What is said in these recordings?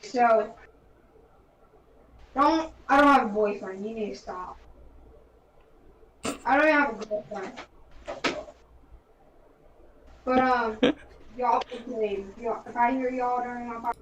So, I don't have a boyfriend. You need to stop. I don't even have a girlfriend. But, y'all can play. If I hear y'all during my podcast,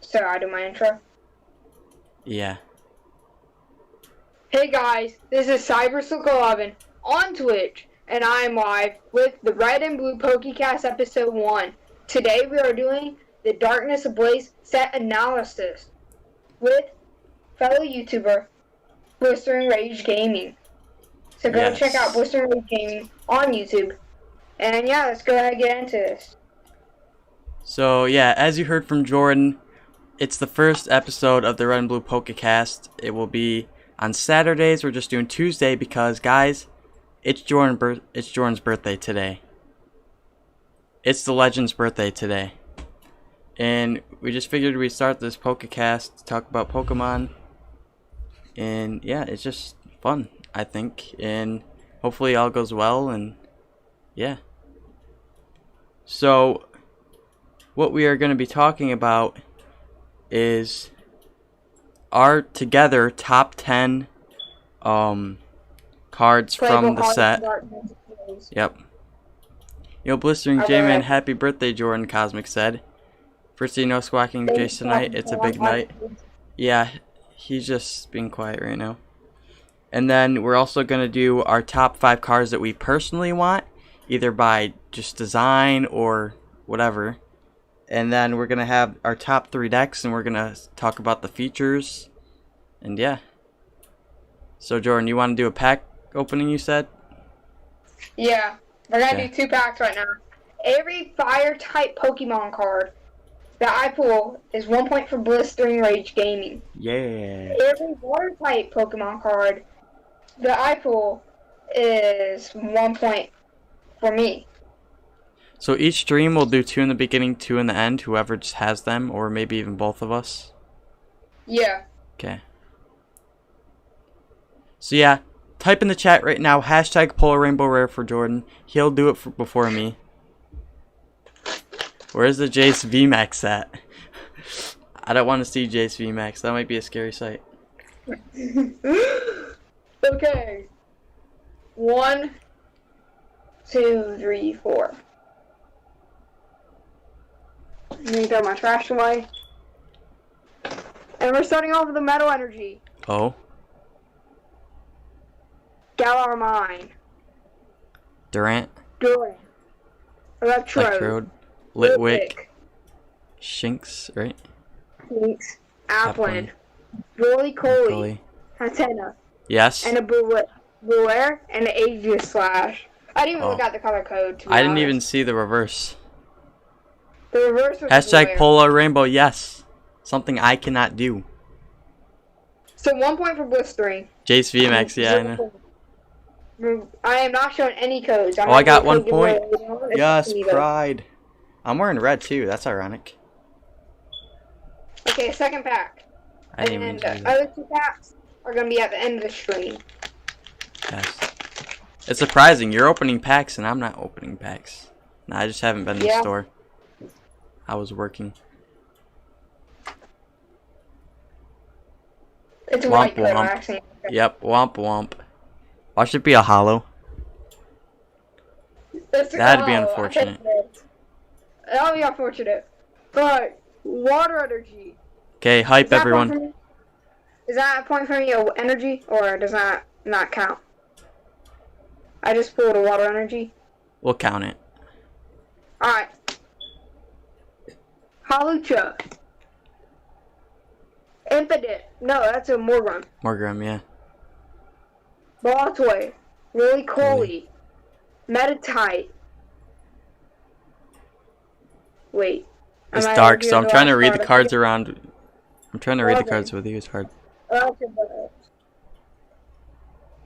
so I do my intro. Yeah. Hey guys, this is CyberSlick11 on Twitch, and I am live with the Red and Blue Pokecast Episode 1. Today we are doing the Darkness Ablaze set analysis with fellow YouTuber Blistering Rage Gaming. So go check out Blistering Rage Gaming on YouTube. And yeah, let's go ahead and get into this. So yeah, as you heard from Jordan, it's the first episode of the Red and Blue Pokecast. It will be on Saturdays. We're just doing Tuesday because, guys, it's Jordan's birthday today. It's the legend's birthday today. And we just figured we'd start this Pokecast to talk about Pokemon. And yeah, it's just fun, I think. And hopefully all goes well, and yeah. So, what we are going to be talking about is our together top 10 cards from the set. Yep. Yo, Blistering J-Man, happy birthday, Jordan, Cosmic said. First thing you know, Squawking Jason tonight, it's a big night. Yeah, he's just being quiet right now. And then we're also going to do our top 5 cards that we personally want, either by just design or whatever. And then we're going to have our top 3 decks, and we're going to talk about the features. And yeah. So, Jordan, you want to do a pack opening, you said? Yeah, we're going to do 2 packs right now. Every fire-type Pokemon card that I pull is 1 point for Blistering Rage Gaming. Yeah. Every water-type Pokemon card that I pull is 1 point for me. So each stream we'll do 2 in the beginning, 2 in the end, whoever just has them, or maybe even both of us. Yeah. Okay. So yeah, type in the chat right now, hashtag Polar Rainbow Rare for Jorden. He'll do it before me. Where's the Jace VMAX at? I don't want to see Jace VMAX. That might be a scary sight. Okay. 1, 2, 3, 4. Let me throw my trash away. And we're starting off with the metal energy. Oh. Galar Mine. Durant. Electrode. Litwick. Shinx, right? Shinx. Applin. Roly-Coly. Hatena. Yes. And a Bulair and an Aegislash. I didn't even look at the color code, to be I didn't honest. even see the reverse. The reverse was hashtag Bulair. Polar Rainbow, yes. Something I cannot do. So 1 point for blistering. Jace VMAX, yeah, I know. I am not showing any codes. I got 1 point. Yes, pride. I'm wearing red too. That's ironic. Okay, second pack. I didn't and even the other 2 packs are going to be at the end of the stream. Yes. It's surprising. You're opening packs and I'm not opening packs. No, I just haven't been in the store. I was working. It's a white code, actually. Yep, womp womp. Watch it be a hollow. That'd be unfortunate. That'll be unfortunate. But water energy. Okay, hype everyone. Is that a point for me, energy, or does that not count? I just pulled a water energy. We'll count it. Alright. Halucha. Impident. No, that's a Morgrun. Morgrun, yeah. Baltoy. Roly-Coly. Metatite. Wait. It's dark, so I'm trying to read the cards around. I'm trying to read the cards with you. It's hard.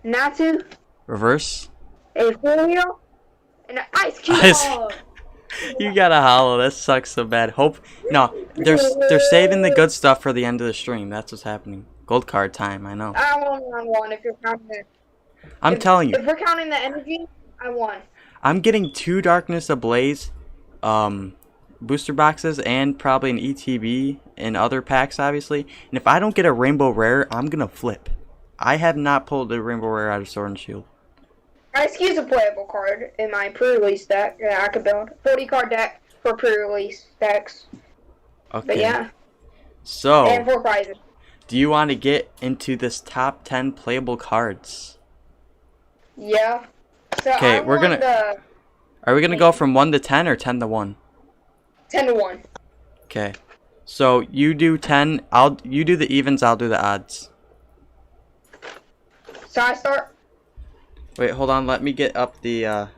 Natu. Reverse. A Folio. And an Ice Cube. You got a hollow. That sucks so bad. No, they're saving the good stuff for the end of the stream. That's what's happening. Gold card time. I know. I won round 1 if you're counting it. I'm telling you. If we're counting the energy, I won. I'm getting 2 Darkness Ablaze booster boxes and probably an ETB and other packs, obviously. And if I don't get a Rainbow Rare, I'm gonna flip. I have not pulled a Rainbow Rare out of Sword and Shield. Ice Cube's a playable card in my pre-release deck that I could build. 40 card deck for pre-release decks. Okay. But yeah. So, and 4 prizes. Do you want to get into this top 10 playable cards? Yeah. So okay, Are we gonna go from 1 to 10 or 10 to 1? 10 to 1. Okay. So you do 10. You do the evens. I'll do the odds. So I start. Wait, hold on. Let me get up the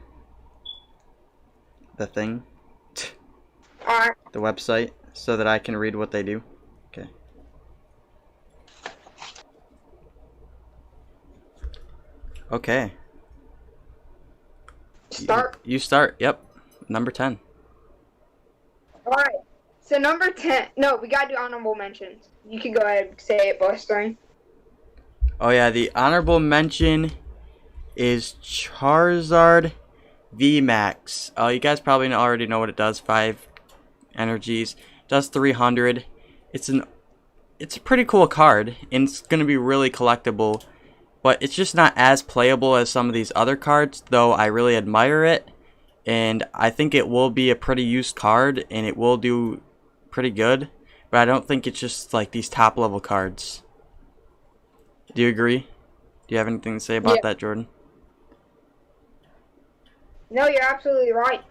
thing. Alright. The website so that I can read what they do. Okay. Okay. Start. You start. Yep. Number 10. Alright. So number 10. No, we gotta do honorable mentions. You can go ahead and say it, Blistering. Oh yeah, the honorable mention is Charizard VMAX. You guys probably already know what it does. 5 energies. Does 300. It's a pretty cool card, and it's gonna be really collectible. But it's just not as playable as some of these other cards, though I really admire it. And I think it will be a pretty used card, and it will do pretty good. But I don't think it's just like these top level cards. Do you agree? Do you have anything to say about that, Jorden? No, you're absolutely right.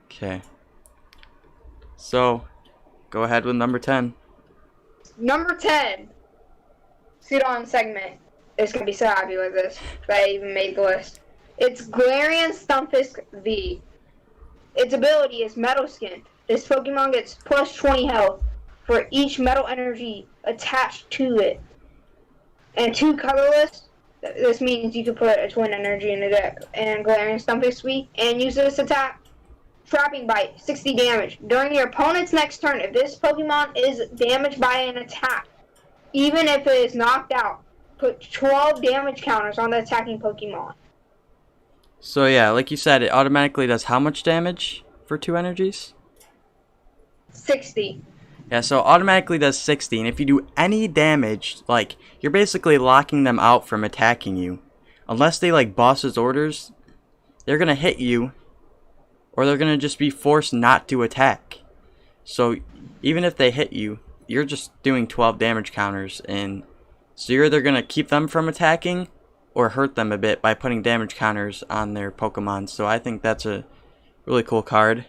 Okay. So, go ahead with number 10. Number 10. Sudan segment is going to be so happy with this that I even made the list. It's Galarian Stunfisk V. Its ability is Metal Skin. This Pokemon gets plus 20 health for each metal energy attached to it. And 2 colorless. This means you can put a twin energy in the deck. And Galarian Stunfisk V. And use this attack. Trapping Bite, 60 damage. During your opponent's next turn, if this Pokemon is damaged by an attack, even if it is knocked out, put 12 damage counters on the attacking Pokemon. So yeah, like you said, it automatically does how much damage for 2 energies? 60. Yeah, so automatically does 60, and if you do any damage, like, you're basically locking them out from attacking you. Unless they, like, boss's orders, they're gonna hit you, or they're gonna just be forced not to attack. So, even if they hit you, you're just doing 12 damage counters, and so you're either gonna keep them from attacking, or hurt them a bit by putting damage counters on their Pokemon. So I think that's a really cool card,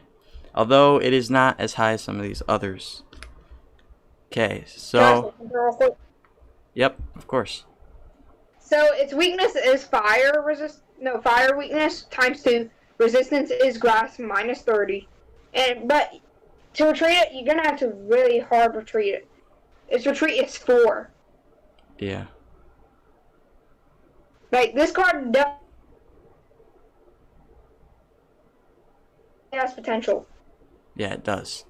although it is not as high as some of these others. Okay, so... Yep, of course. So its weakness is fire weakness times 2. Resistance is grass minus 30. But to retreat it, you're gonna have to really hard retreat it. Its retreat is 4. Yeah. Like, this card definitely has potential. Yeah, it does.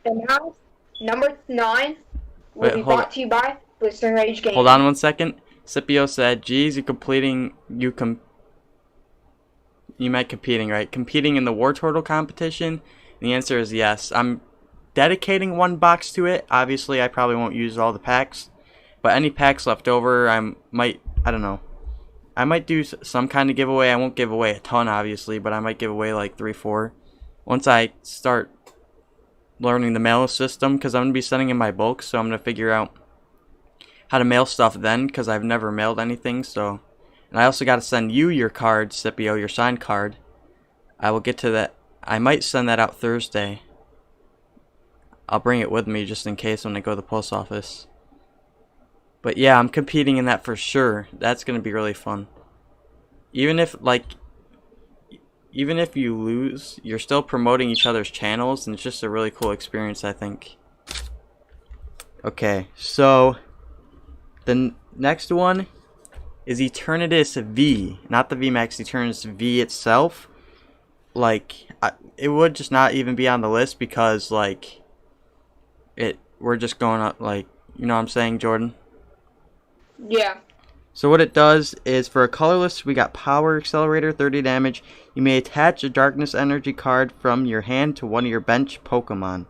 And now, number 9 will be brought to you by Blistering Rage Gaming. Hold on 1 second. Scipio said, geez, you meant competing, right? Competing in the War Turtle competition? And the answer is yes. I'm dedicating 1 box to it. Obviously, I probably won't use all the packs. But any packs left over, I don't know. I might do some kind of giveaway. I won't give away a ton, obviously, but I might give away like 3, 4. Once I start learning the mail system, because I'm going to be sending in my bulk, so I'm going to figure out how to mail stuff then, because I've never mailed anything, so. And I also got to send you your card, Scipio, your signed card. I will get to that. I might send that out Thursday. I'll bring it with me just in case when I go to the post office. But yeah, I'm competing in that for sure. That's going to be really fun. Even if you lose, you're still promoting each other's channels, and it's just a really cool experience, I think. Okay, so the next one is Eternatus V, not the VMAX, Eternatus V itself. Like, it would just not even be on the list because, like, we're just going up, like, you know what I'm saying, Jordan? Yeah. So what it does is, for a colorless, we got Power Accelerator, 30 damage. You may attach a Darkness Energy card from your hand to one of your bench Pokemon. And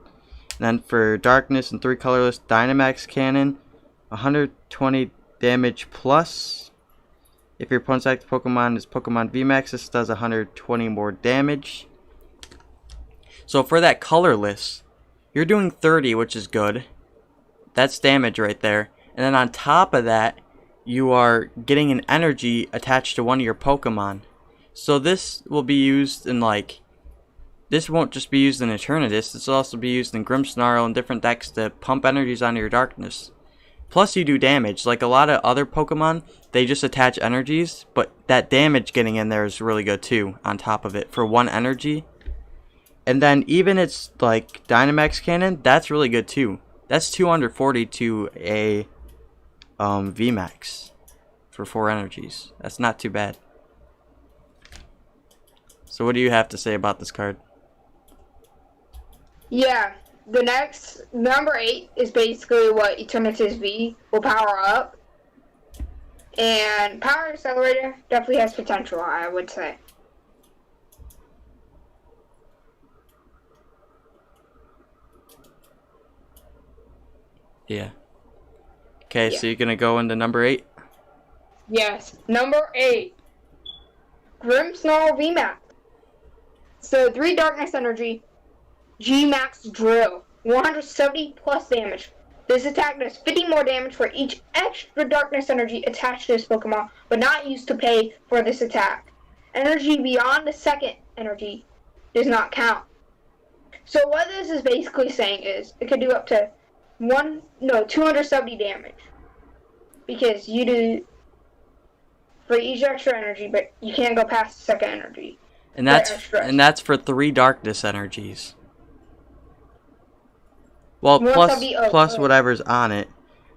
then for Darkness and 3 colorless, Dynamax Cannon, 120 damage plus. If your opponent's active Pokemon is Pokemon VMAX, this does 120 more damage. So for that colorless, you're doing 30, which is good. That's damage right there. And then on top of that, you are getting an energy attached to one of your Pokemon. So this will be used in, like, this won't just be used in Eternatus, this will also be used in Grimmsnarl and different decks to pump energies onto your Darkness. Plus you do damage. Like a lot of other Pokemon, they just attach energies, but that damage getting in there is really good too, on top of it, for 1 energy. And then even its, like, Dynamax Cannon, that's really good too. That's 240 to a VMAX for 4 energies. That's not too bad. So what do you have to say about this card? Yeah, the next, number 8, is basically what Eternatus V will power up. And Power Accelerator definitely has potential, I would say. Yeah. Okay, Yeah. so you're going to go into number 8? Yes. Number 8. Grimmsnarl VMAX. So 3 Darkness Energy, G-Max Drill. 170 plus damage. This attack does 50 more damage for each extra Darkness Energy attached to this Pokemon, but not used to pay for this attack. Energy beyond the second energy does not count. So what this is basically saying is, it could do up to 270 damage. Because you do for each extra energy, but you can't go past the second energy. And that's for 3 Darkness Energies. Well, plus whatever's on it.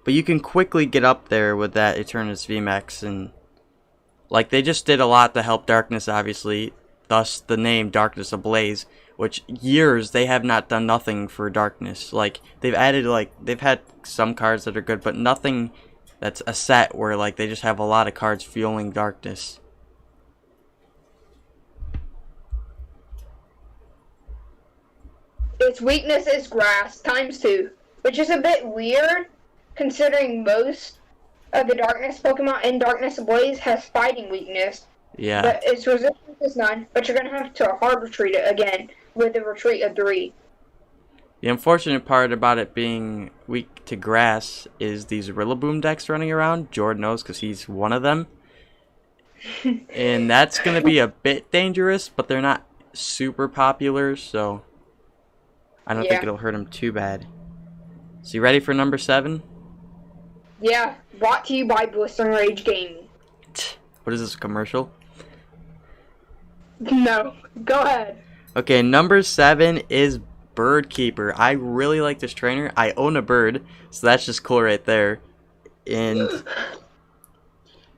But you can quickly get up there with that Eternatus VMAX, and like they just did a lot to help Darkness, obviously. Thus the name Darkness Ablaze, which years they have not done nothing for darkness. Like they've had some cards that are good, but nothing that's a set where like they just have a lot of cards fueling darkness. Its weakness is grass ×2, which is a bit weird considering most of the darkness Pokemon in Darkness Ablaze has fighting weakness. Yeah. But its resistance is none, but you're going to have to hard retreat it again with a retreat of 3. The unfortunate part about it being weak to grass is these Rillaboom decks running around. Jordan knows because he's one of them. And that's going to be a bit dangerous, but they're not super popular, so I don't think it'll hurt him too bad. So you ready for number 7? Yeah, brought to you by Blistering Rage Gaming. What is this, a commercial? No, go ahead. Okay, number 7 is Bird Keeper. I really like this trainer. I own a bird, so that's just cool right there. And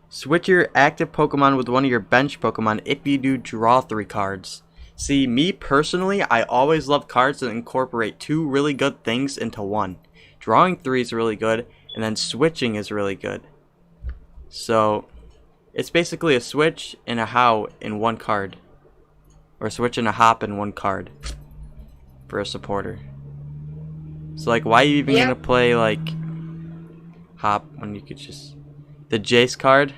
switch your active Pokemon with one of your bench Pokemon if you do draw 3 cards. See, me personally, I always love cards that incorporate 2 really good things into 1. Drawing 3 is really good, and then switching is really good. So, it's basically a switch and a how in 1 card. Or switch and a hop in 1 card. For a supporter. So, like, why are you even gonna play, like, hop when you could just... The Jace card?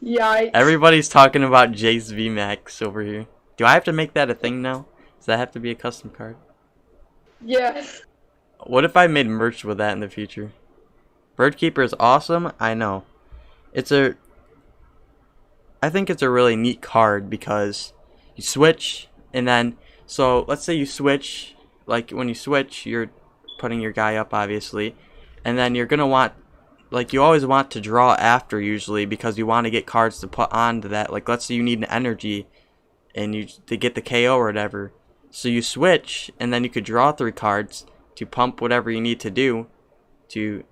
Yikes. Everybody's talking about Jace VMAX over here. Do I have to make that a thing now? Does that have to be a custom card? Yes. What if I made merch with that in the future? Bird Keeper is awesome, I know. I think it's a really neat card because you switch and then, so let's say you switch, like when you switch, you're putting your guy up obviously, and then you're gonna want, like you always want to draw after usually because you want to get cards to put onto that. Like let's say you need an energy and you to get the KO or whatever. So you switch and then you could draw 3 cards to pump whatever you need to do to,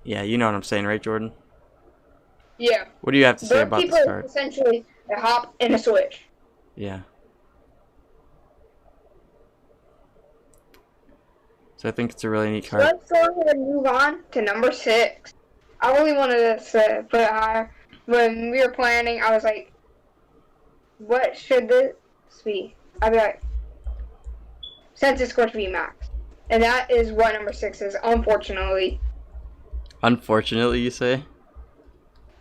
yeah, you know what I'm saying, right, Jordan? Yeah. What do you have to say Bird about Keeper this card? is essentially a hop and a switch. Yeah. So I think it's a really neat card. Let's go ahead and move on to number 6. I really wanted to put it higher. When we were planning, I was like, what should this be? I'd be like, Census Scorch VMAX. And that is what number 6 is, unfortunately. Unfortunately, you say?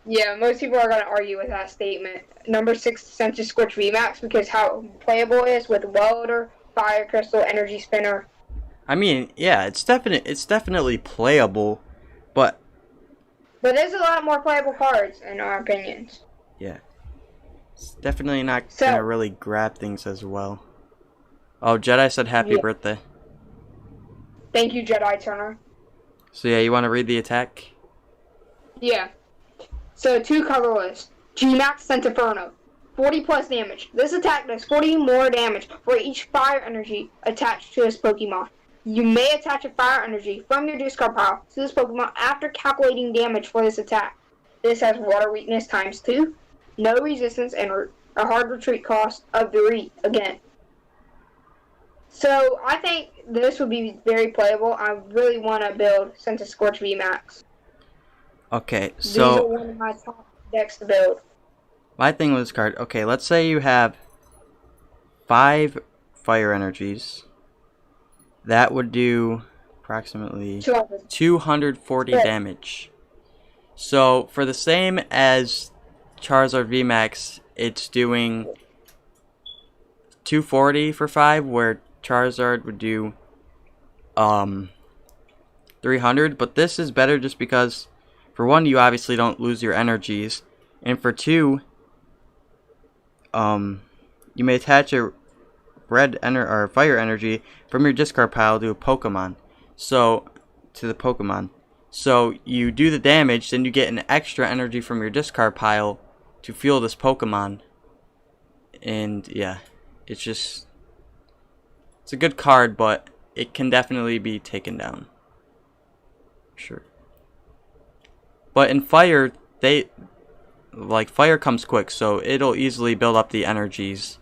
Yeah, most people are going to argue with that statement. Number 6, Census Scorch VMAX, because how playable it is with Welder, Fire Crystal, Energy Spinner. I mean, yeah, it's definitely playable, but there's a lot more playable cards, in our opinions. Yeah. It's definitely not gonna really grab things as well. Oh, Jedi said happy birthday. Thank you, Jedi Turner. So yeah, you want to read the attack? Yeah. So 2 colorless. G-Max Centinferno. 40 plus damage. This attack does 40 more damage for each fire energy attached to this Pokemon. You may attach a fire energy from your discard pile to this Pokemon after calculating damage for this attack. This has water weakness ×2, no resistance, and a hard retreat cost of 3 again. So I think this would be very playable. I really want to build Census Scorch VMAX. Okay, so these are one of my top decks to build. My thing with this card, okay, let's say you have 5 fire energies. That would do approximately 240 damage. So for the same as Charizard VMAX, it's doing 240 for 5, where Charizard would do 300. But this is better just because, for 1, you obviously don't lose your energies, and for 2, you may attach a or fire energy from your discard pile to a Pokemon. So to the Pokemon. So you do the damage, then you get an extra energy from your discard pile to fuel this Pokemon. And yeah, it's a good card, but it can definitely be taken down. Sure. But in fire, fire comes quick, so it'll easily build up the energies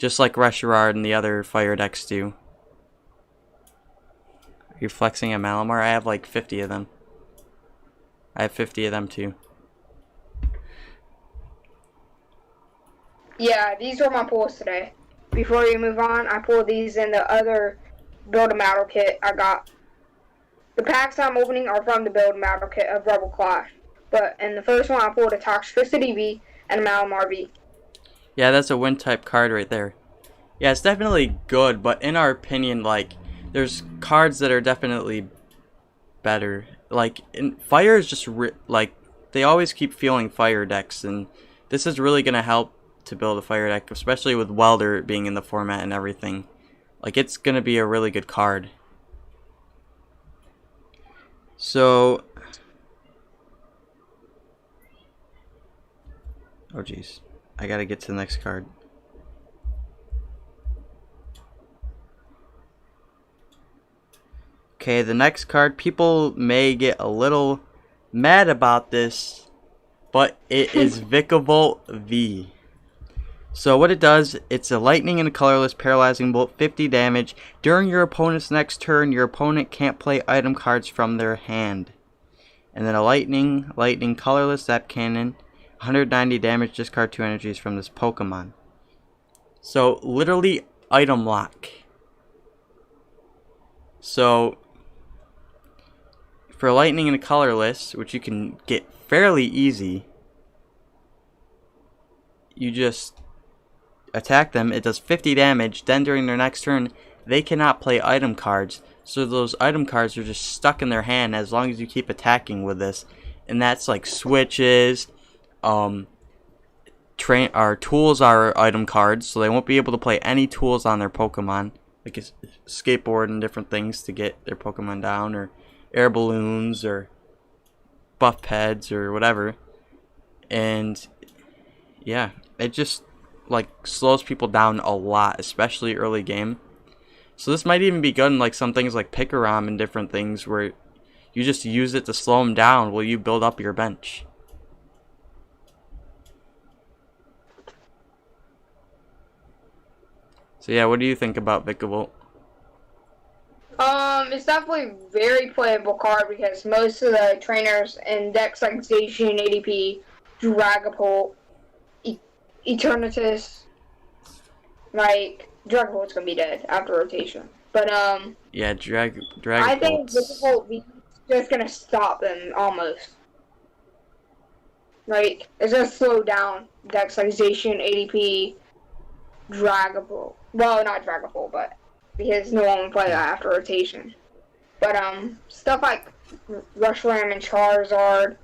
Just like Reshiram and the other fire decks do. Are you flexing a Malamar? I have like 50 of them. I have 50 of them too. Yeah, these were my pulls today. Before we move on, I pulled these in the other Build-A-Battle kit I got. The packs I'm opening are from the Build-A-Battle kit of Rebel Clash. But in the first one, I pulled a Toxtricity V and a Malamar V. Yeah, that's a wind type card right there. Yeah, it's definitely good, but in our opinion, like, there's cards that are definitely better. Like, fire is just, like, they always keep feeling fire decks, and this is really going to help to build a fire deck, especially with Welder being in the format and everything. Like, it's going to be a really good card. So, oh jeez, I gotta get to the next card. Okay, the next card, people may get a little mad about this, but it is Vikavolt V. So what it does, it's a lightning and a colorless paralyzing bolt, 50 damage. During your opponent's next turn, your opponent can't play item cards from their hand. And then a lightning colorless zap cannon, 190 damage, discard 2 energies from this Pokemon. So literally item lock. So for lightning and a colorless, which you can get fairly easy, you just attack them, it does 50 damage, then during their next turn, they cannot play item cards, so those item cards are just stuck in their hand as long as you keep attacking with this, and that's like switches, tools are item cards, so they won't be able to play any tools on their Pokemon, like a skateboard and different things to get their Pokemon down, or air balloons, or buff pads, or whatever, and yeah, it just like slows people down a lot, especially early game. So this might even be good in like some things like Pikarom and different things where you just use it to slow them down while you build up your bench. So yeah, what do you think about Vikavolt? It's definitely a very playable card because most of the trainers in decks like Zacian, ADP, Dragapult, Eternatus, like, Dragapult's gonna be dead after rotation. But, yeah, Dragapult. I think Vikavolt is just gonna stop them, almost. Like, it's gonna slow down decks like Zacian, ADP, Dragapult. Well, not Dragapult, but because no one will play that after rotation. But, stuff like Reshiram and Charizard,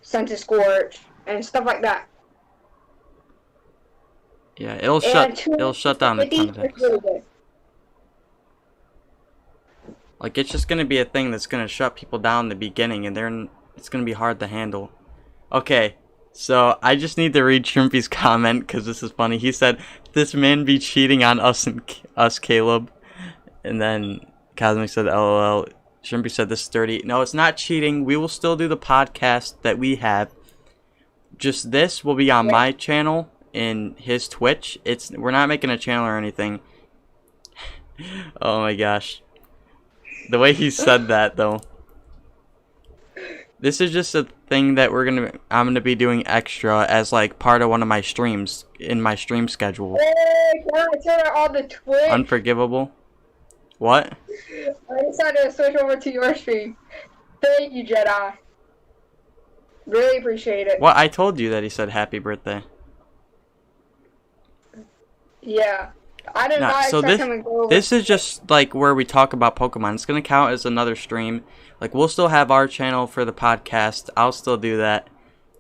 Centiskorch, and stuff like that. Yeah, it'll shut down a ton of decks. Like, it's just gonna be a thing that's gonna shut people down in the beginning, and it's gonna be hard to handle. Okay, so I just need to read Shrimpy's comment because this is funny. He said, "This man be cheating on us, Caleb," and then Cosmic said, "LOL." Shrimpy said, "This is dirty." No, it's not cheating. We will still do the podcast that we have. Just this will be on my channel. In his Twitch. We're not making a channel or anything. Oh my gosh. The way he said that though. This is just a thing that I'm gonna be doing extra as like part of one of my streams in my stream schedule. Hey, can I turn on the Twitch? Unforgivable. What? I decided to switch over to your stream. Thank you, Jedi. Really appreciate it. What? I told you that he said happy birthday. Yeah. I did not expect him to go over. This is just like where we talk about Pokemon. It's going to count as another stream. Like, we'll still have our channel for the podcast. I'll still do that.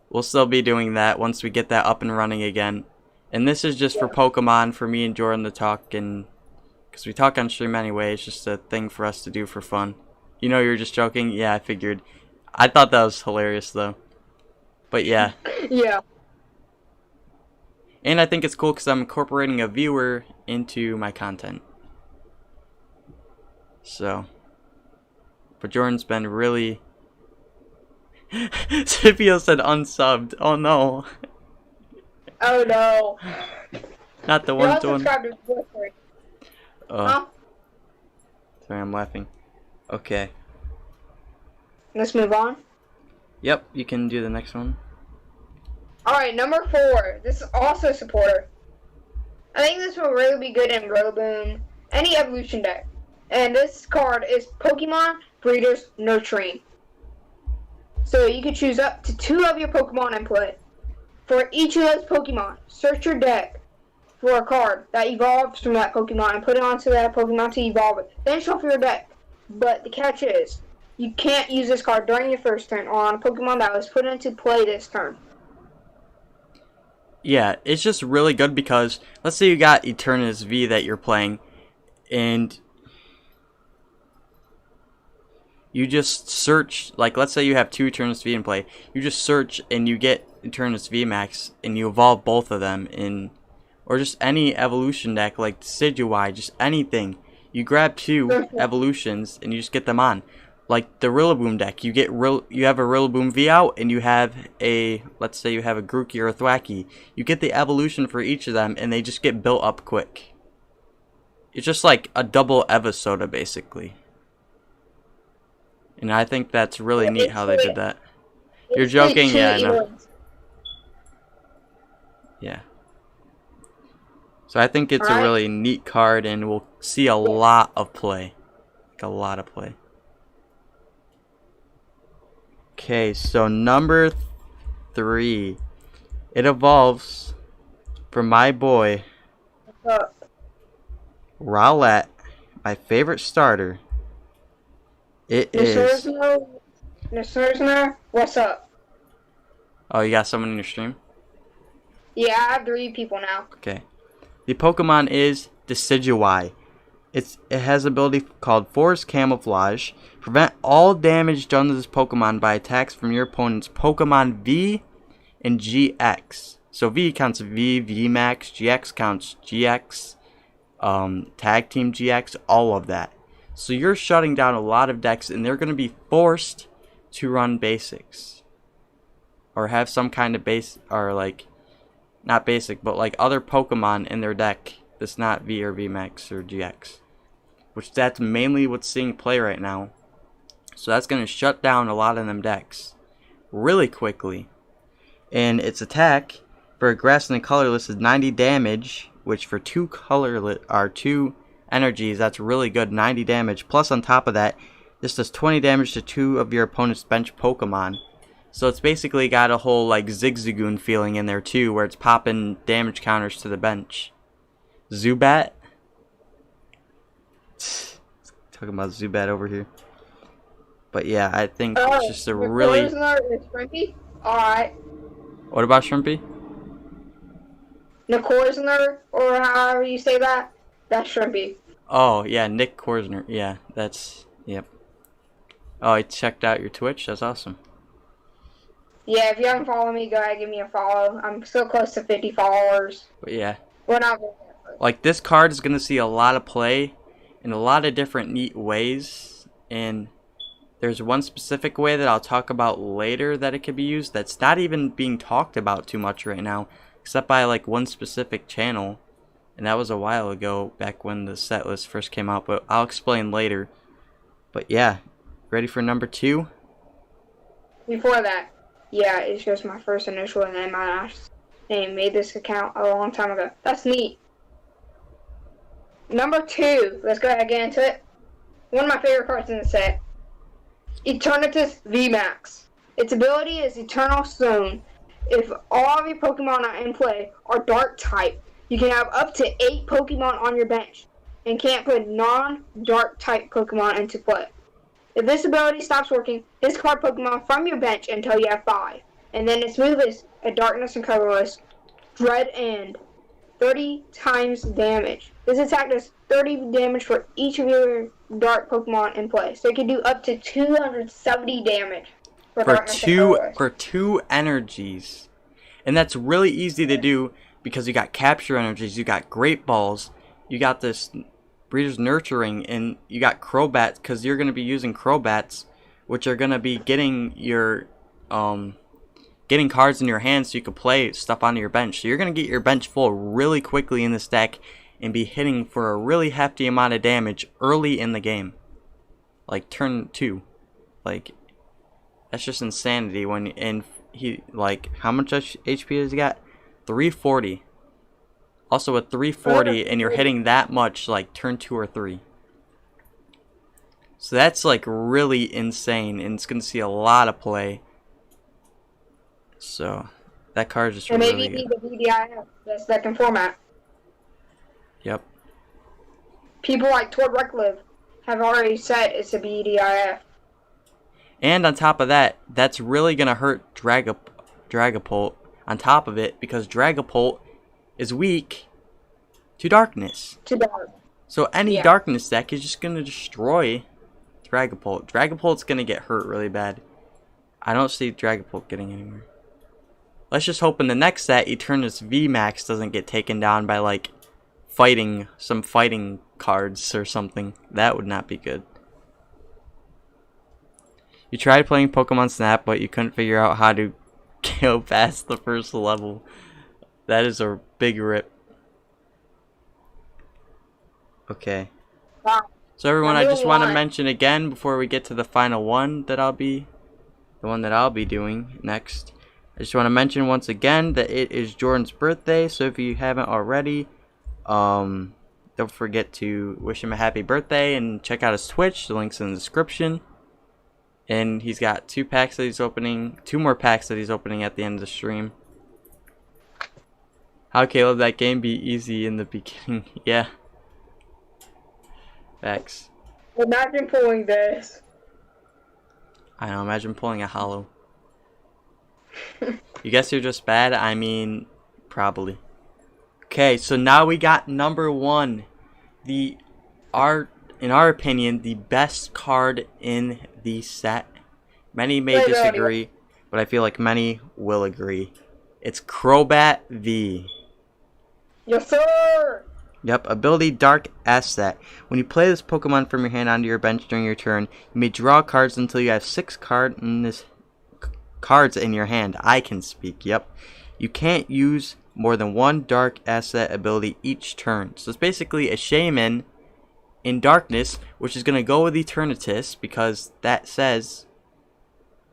We'll still be doing that once we get that up and running again. And this is just for Pokemon, for me and Jordan to talk. And because we talk on stream anyway, it's just a thing for us to do for fun. You know, you're just joking? Yeah, I figured. I thought that was hilarious, though. But yeah. Yeah. And I think it's cool because I'm incorporating a viewer into my content. So. But Jordan's been really... Scipio said unsubbed. Oh no. Oh no. Not the You're one all to one. subscribed to Blizzard. Huh? Sorry, I'm laughing. Okay. Let's move on. Yep, you can do the next one. Alright, number 4. This is also a supporter. I think this will really be good in Rillaboom, any evolution deck. And this card is Pokemon Breeders Nurturing. So you can choose up to 2 of your Pokemon in play. For each of those Pokemon, search your deck for a card that evolves from that Pokemon and put it onto that Pokemon to evolve it. Then shuffle your deck. But the catch is, you can't use this card during your first turn or on a Pokemon that was put into play this turn. Yeah, it's just really good because let's say you got Eternus V that you're playing and you just search, like let's say you have 2 Eternus V in play, you just search and you get Eternus V Max and you evolve both of them in, or just any evolution deck like Decidueye, just anything. You grab 2 evolutions and you just get them on. Like the Rillaboom deck, you have a Rillaboom V out and you have a, let's say you have a Grookey or a Thwackey. You get the evolution for each of them and they just get built up quick. It's just like a double Evosoda basically. And I think that's really neat how they did that. You're joking? Yeah, I know. Yeah. So I think it's a really neat card and we'll see a lot of play. Like a lot of play. Okay, so number 3. It evolves from my boy Rowlet, my favorite starter. It is. Listener, what's up? Oh, you got someone in your stream? Yeah, I have 3 people now. Okay. The Pokemon is Decidueye. It has an ability called Forest Camouflage. Prevent all damage done to this Pokemon by attacks from your opponent's Pokemon V and GX. So V counts V, VMAX, GX counts GX, Tag Team GX, all of that. So you're shutting down a lot of decks and they're going to be forced to run basics. Or have some kind of base, or like, not basic, but like other Pokemon in their deck that's not V or VMAX or GX. Which that's mainly what's seeing play right now. So that's going to shut down a lot of them decks really quickly. And its attack for a grass and colorless is 90 damage, which for 2 colorless are 2 energies, that's really good, 90 damage. Plus on top of that, this does 20 damage to 2 of your opponent's bench Pokemon. So it's basically got a whole like Zigzagoon feeling in there too, where it's popping damage counters to the bench. Zubat. Talking about Zubat over here. But yeah, I think it's just a really... Alright. What about Shrimpy? Korsner, or however you say that. That's Shrimpy. Oh, yeah, Nick Korsner. Yeah, that's... Yep. Oh, I checked out your Twitch. That's awesome. Yeah, if you haven't followed me, go ahead and give me a follow. I'm so close to 50 followers. But yeah. We're not... Like, this card is going to see a lot of play in a lot of different neat ways. And there's one specific way that I'll talk about later that it could be used that's not even being talked about too much right now, except by like one specific channel. And that was a while ago, back when the set list first came out, but I'll explain later. But yeah, ready for number 2? Before that, yeah, it's just my first initial and then my last name. Made this account a long time ago. That's neat. Number 2, let's go ahead and get into it. One of my favorite cards in the set, Eternatus VMAX. Its ability is Eternal Stone. If all of your Pokemon in play are Dark type, you can have up to 8 Pokemon on your bench and can't put non-Dark type Pokemon into play. If this ability stops working, discard Pokemon from your bench until you have 5. And then its move is a Darkness and Colorless, Dread End, 30 times damage. This attack does 30 damage for each of your Dark Pokemon in play. So it can do up to 270 damage for 2 energies. And that's really easy to do because you got Capture Energies, you got Great Balls, you got this Breeders Nurturing, and you got Crobats, because you're going to be using Crobats, which are going to be getting your getting cards in your hand so you can play stuff onto your bench. So you're going to get your bench full really quickly in this deck and be hitting for a really hefty amount of damage early in the game. Like turn 2. Like, that's just insanity when, and he, like, how much HP has he got? 340. Also with 340 and you're hitting that much, like turn 2 or 3. So that's like really insane, and it's going to see a lot of play. So that card is just really good. Maybe you need the VDIF, the second format. Yep. People like Tord Reckliv have already said it's a VDIF. And on top of that, that's really going to hurt Dragapult on top of it, because Dragapult is weak to darkness. To dark. So any darkness deck is just going to destroy Dragapult. Dragapult's going to get hurt really bad. I don't see Dragapult getting anywhere. Let's just hope in the next set Eternus VMAX doesn't get taken down by like fighting cards or something. That would not be good. You tried playing Pokemon Snap, but you couldn't figure out how to go past the first level. That is a big rip. Okay. Wow. So everyone, I just want to mention again before we get to the final one that I'll be doing next. I just want to mention once again that it is Jordan's birthday, so if you haven't already, don't forget to wish him a happy birthday and check out his Twitch. The link's in the description. And he's got 2 packs that he's opening, 2 more packs that he's opening at the end of the stream. How, Caleb, that game be easy in the beginning? Yeah. Facts. Imagine pulling this. I know, imagine pulling a hollow. You guess you're just bad? I mean, probably. Okay, so now we got number 1. In our opinion, the best card in the set. Many may disagree, but I feel like many will agree. It's Crobat V. Yes, sir! Yep, ability Dark Asset. When you play this Pokemon from your hand onto your bench during your turn, you may draw cards until you have 6 cards in your hand. I can speak, yep. You can't use more than 1 Dark Asset ability each turn. So it's basically a Shaman in Darkness, which is going to go with Eternatus, because that says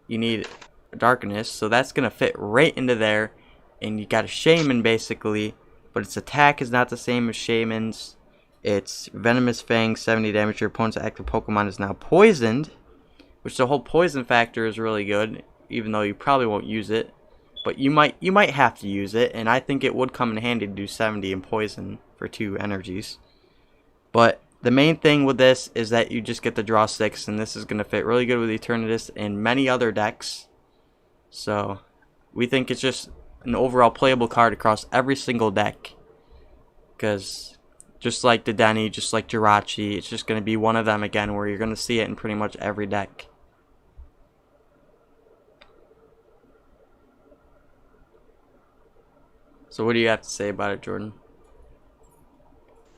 you need Darkness. So that's going to fit right into there. And you got a Shaman, basically. But its attack is not the same as Shaman's. Its Venomous Fang, 70 damage. Your opponent's active Pokemon is now poisoned, which the whole poison factor is really good, even though you probably won't use it. But you might have to use it, and I think it would come in handy to do 70 in poison for 2 energies. But the main thing with this is that you just get to draw 6, and this is going to fit really good with Eternatus and many other decks. So we think it's just an overall playable card across every single deck, because just like the Denny, just like Jirachi, it's just going to be one of them again where you're going to see it in pretty much every deck. So what do you have to say about it, Jordan?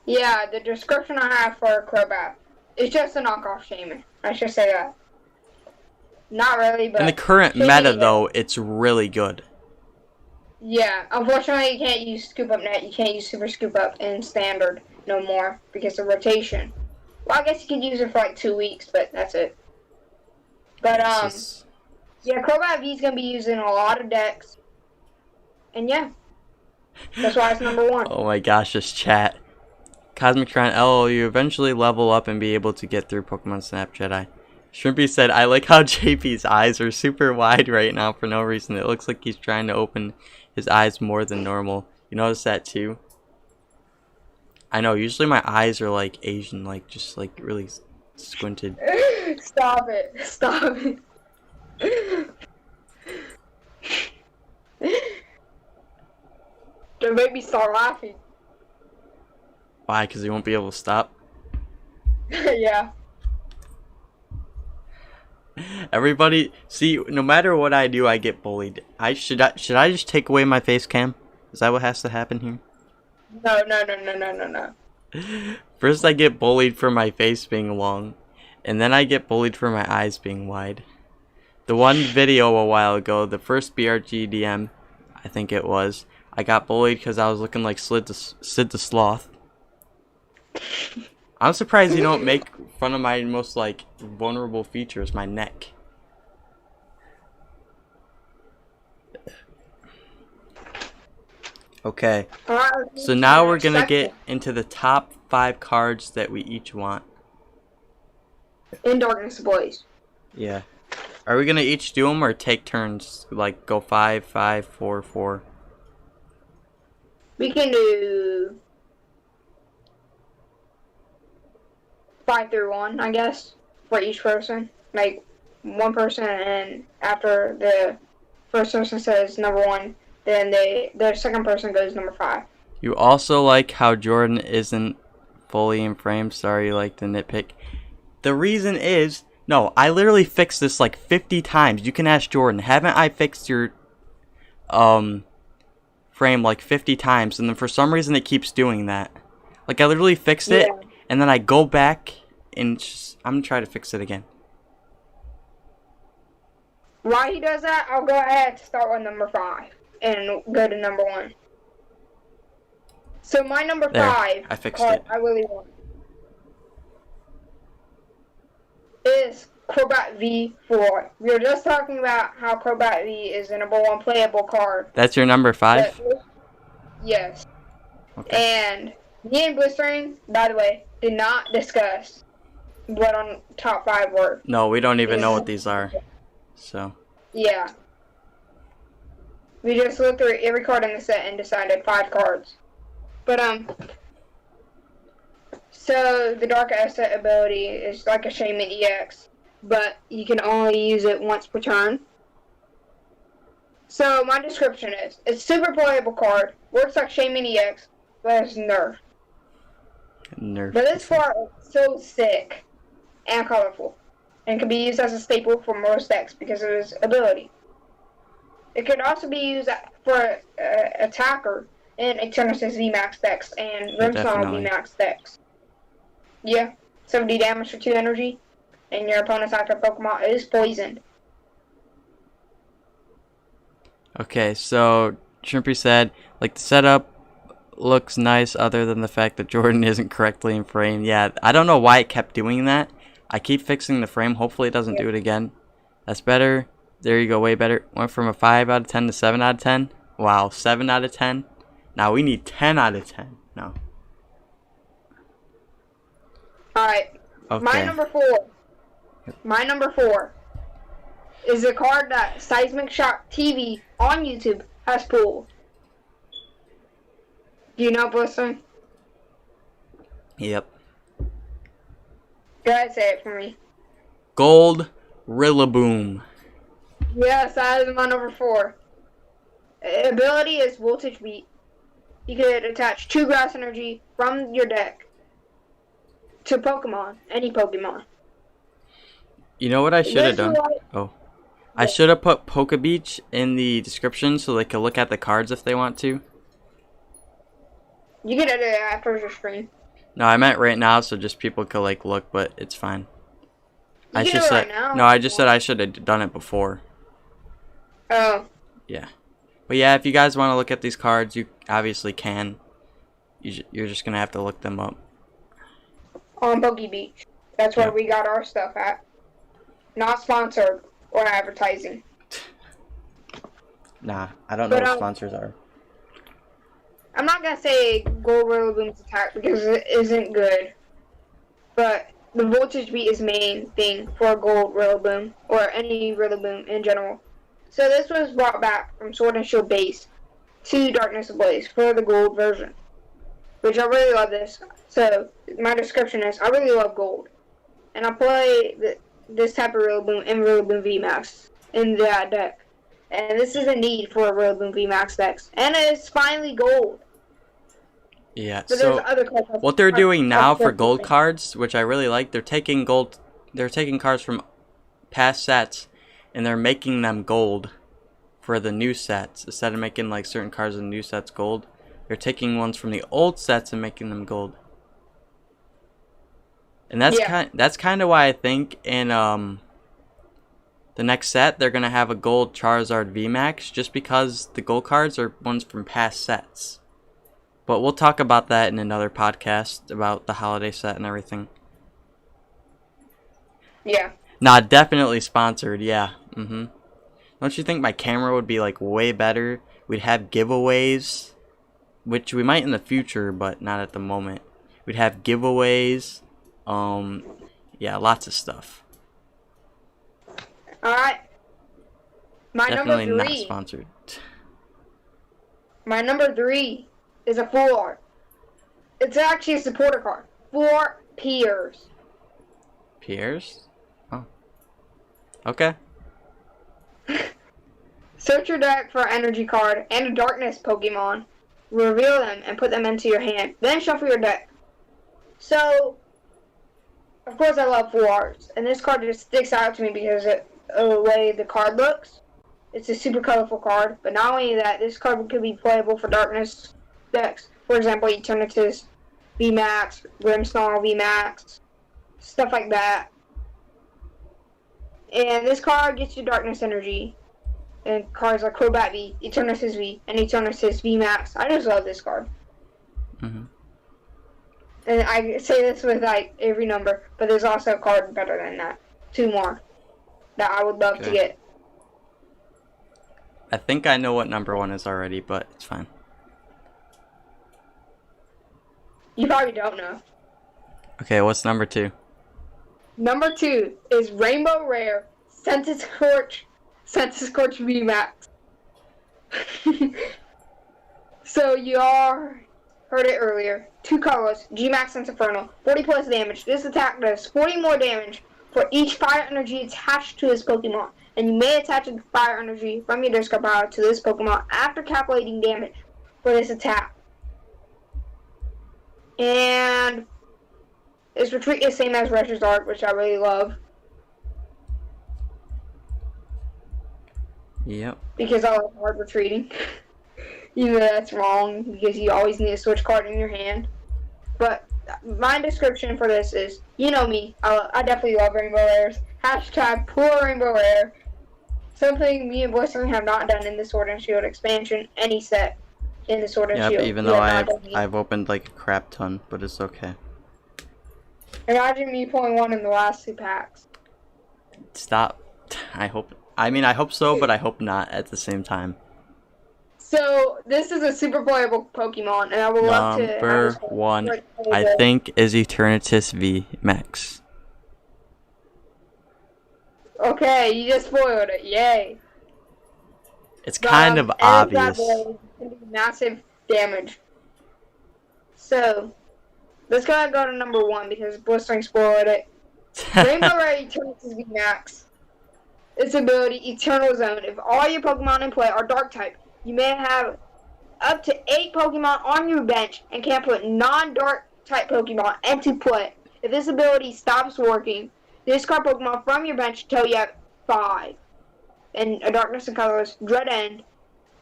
Yeah, the description I have for Crobat, it's just a knockoff Shaman. I should say that. Not really, but... In the current meta, though, it's really good. Yeah, unfortunately you can't use Scoop Up Net, you can't use Super Scoop Up in Standard no more because of rotation. Well, I guess you could use it for like 2 weeks, but that's it. But, yeah, Crobat V is going to be used in a lot of decks. And yeah, that's why it's number 1. Oh my gosh, this chat. Cosmic Tron, LOL, you eventually level up and be able to get through Pokemon Snap Jedi. Shrimpy said, I like how JP's eyes are super wide right now for no reason. It looks like he's trying to open his eyes more than normal. You notice that too? I know, usually my eyes are like Asian, like just like really squinted. Stop it. Stop it. Don't make me start laughing. Why? Because he won't be able to stop? Yeah. Everybody, see, no matter what I do, I get bullied. Should I just take away my face cam? Is that what has to happen here? No. First I get bullied for my face being long, and then I get bullied for my eyes being wide. The one video a while ago, the first BRGDM, I think it was, I got bullied because I was looking like Sid the Sloth. I'm surprised you don't make fun of my most like vulnerable features, my neck. Okay, so now we're gonna get into the top 5 cards that we each want. In Darkness Ablaze. Yeah. Are we gonna each do them or take turns? Like go 5, 5, 4, 4? We can do 5 through 1, I guess, for each person. Like, one person, and after the first person says number 1, then the second person goes number 5. You also like how Jordan isn't fully in frame. Sorry, you like to nitpick. The reason is, no, I literally fixed this like 50 times. You can ask Jordan. Haven't I fixed your frame like 50 times? And then for some reason it keeps doing that. Like I literally fixed it, and then I go back and I'm gonna try to fix it again. While he does that, I'll go ahead to start with number 5 and go to number 1. So my number 5 I fixed it. I really want is Crobat V4. We were just talking about how Crobat V is the number 1 playable card. That's your number 5? Yes. Okay. And me and Blistering, by the way, did not discuss what on top 5 were. No, we don't even know what these are. So. Yeah. We just looked through every card in the set and decided 5 cards. But, so the Dark Asset ability is like a Shaman EX, but you can only use it once per turn. So my description is, it's a super playable card, works like Shaman EX, but it's nerfed. But this card is so sick and colorful, and can be used as a staple for most decks because of its ability. It could also be used for attacker in Eternatus VMAX decks and Rimsong VMAX decks. Yeah, 70 damage for 2 energy, and your opponent's active Pokemon is poisoned. Okay, so Shrimpy said, like, the setup looks nice other than the fact that Jordan isn't correctly in frame. Yeah, I don't know why it kept doing that. I keep fixing the frame. Hopefully it doesn't do it again. That's better. There you go, way better. Went from a 5 out of 10 to 7 out of 10. Wow, 7 out of 10. Now we need 10 out of 10. No. Alright. Okay. My number 4 is a card that Seismic Shock TV on YouTube has pulled. Do you know, Blister? Yep. Go ahead, say it for me. Gold Rillaboom. Yes, that is my number 4. Ability is Voltage Beat. You could attach 2 grass energy from your deck to Pokemon, any Pokemon. You know what I should have done? I should have put Pokebeach in the description so they could look at the cards if they want to. You can edit it after your stream. No, I meant right now so just people could like look, but it's fine. You I can should do it say right now. no. I just said I should have done it before. Oh. Yeah, but yeah, if you guys want to look at these cards, you obviously can. You're just gonna have to look them up. On Pokebeach. That's where we got our stuff at. Not sponsored or advertising. Nah, I don't know what sponsors are. I'm not gonna say Gold Rillaboom's attack because it isn't good. But the Voltage Beat is main thing for a Gold Rillaboom, or any Rillaboom in general. So this was brought back from Sword and Shield base to Darkness Ablaze for the Gold version. Which I really love this. So my description is, I really love Gold. And I play this type of Rillaboom in Rillaboom VMAX in that deck. And this is a need for a Rillaboom VMAX decks. And it's finally Gold. Yeah, But so other cards what they're doing now for gold cards, which I really like, they're taking cards from past sets and they're making them gold for the new sets. Instead of making like certain cards in new sets gold, they're taking ones from the old sets and making them gold. And that's kind of why I think in The next set, they're going to have a gold Charizard VMAX just because the gold cards are ones from past sets. But we'll talk about that in another podcast about the holiday set and everything. Yeah. Nah, definitely sponsored, yeah. Don't you think my camera would be like way better? We'd have giveaways, which we might in the future, but not at the moment. We'd have giveaways, yeah, lots of stuff. Alright. My Definitely number 3. not sponsored. My number 3 is a full art. It's actually a supporter card. 4 Piers. Piers? Oh. Okay. Search your deck for an energy card and a darkness Pokemon. Reveal them and put them into your hand. Then shuffle your deck. So, of course I love full arts. And this card just sticks out to me because of the way the card looks. It's a super colorful card. But not only that, this card could be playable for darkness decks. For example, Eternatus VMAX, Grimmsnarl VMAX, stuff like that. And this card gets you darkness energy. And cards like Crobat V, Eternatus V, and Eternatus VMAX. I just love this card. And I say this with like every number, but there's also a card better than that. 2 more that I would love to get. I think I know what number 1 is already, but it's fine. You probably don't know. Okay, what's number 2? Number 2 is Rainbow Rare Scorch VMAX. So you all heard it earlier. 2 colors, G-Max Sense Infernal, 40 plus damage. This attack does 40 more damage for each fire energy attached to this Pokemon. And you may attach a fire energy from your discard pile to this Pokemon after calculating damage for this attack. And its retreat is same as Reshi's Art, which I really love. Yep. Because I like hard retreating. Even though that's wrong, because you always need a switch card in your hand. But my description for this is, you know me, I definitely love Rainbow Rares. Hashtag poor Rainbow Rare. Something me and Blistering have not done in the Sword and Shield expansion, any set in the Sword and Shield. Yep, even though I've opened like a crap ton, but it's okay. Imagine me pulling one in the last 2 packs. Stop. I hope so, but I hope not at the same time. So, this is a super playable Pokemon, and I would love to... Number 1, I think, is Eternatus VMAX. Okay, you just spoiled it. Yay. It's kind of obvious. Massive damage. So, let's go to number 1, because Blistering spoiled it. Rainbow Rare Eternatus VMAX. Its ability, Eternal Zone. If all your Pokemon in play are Dark type, you may have up to 8 Pokemon on your bench and can put non-Dark type Pokemon into play. If this ability stops working, discard Pokemon from your bench until you have 5. And a Darkness and Colorless Dread End,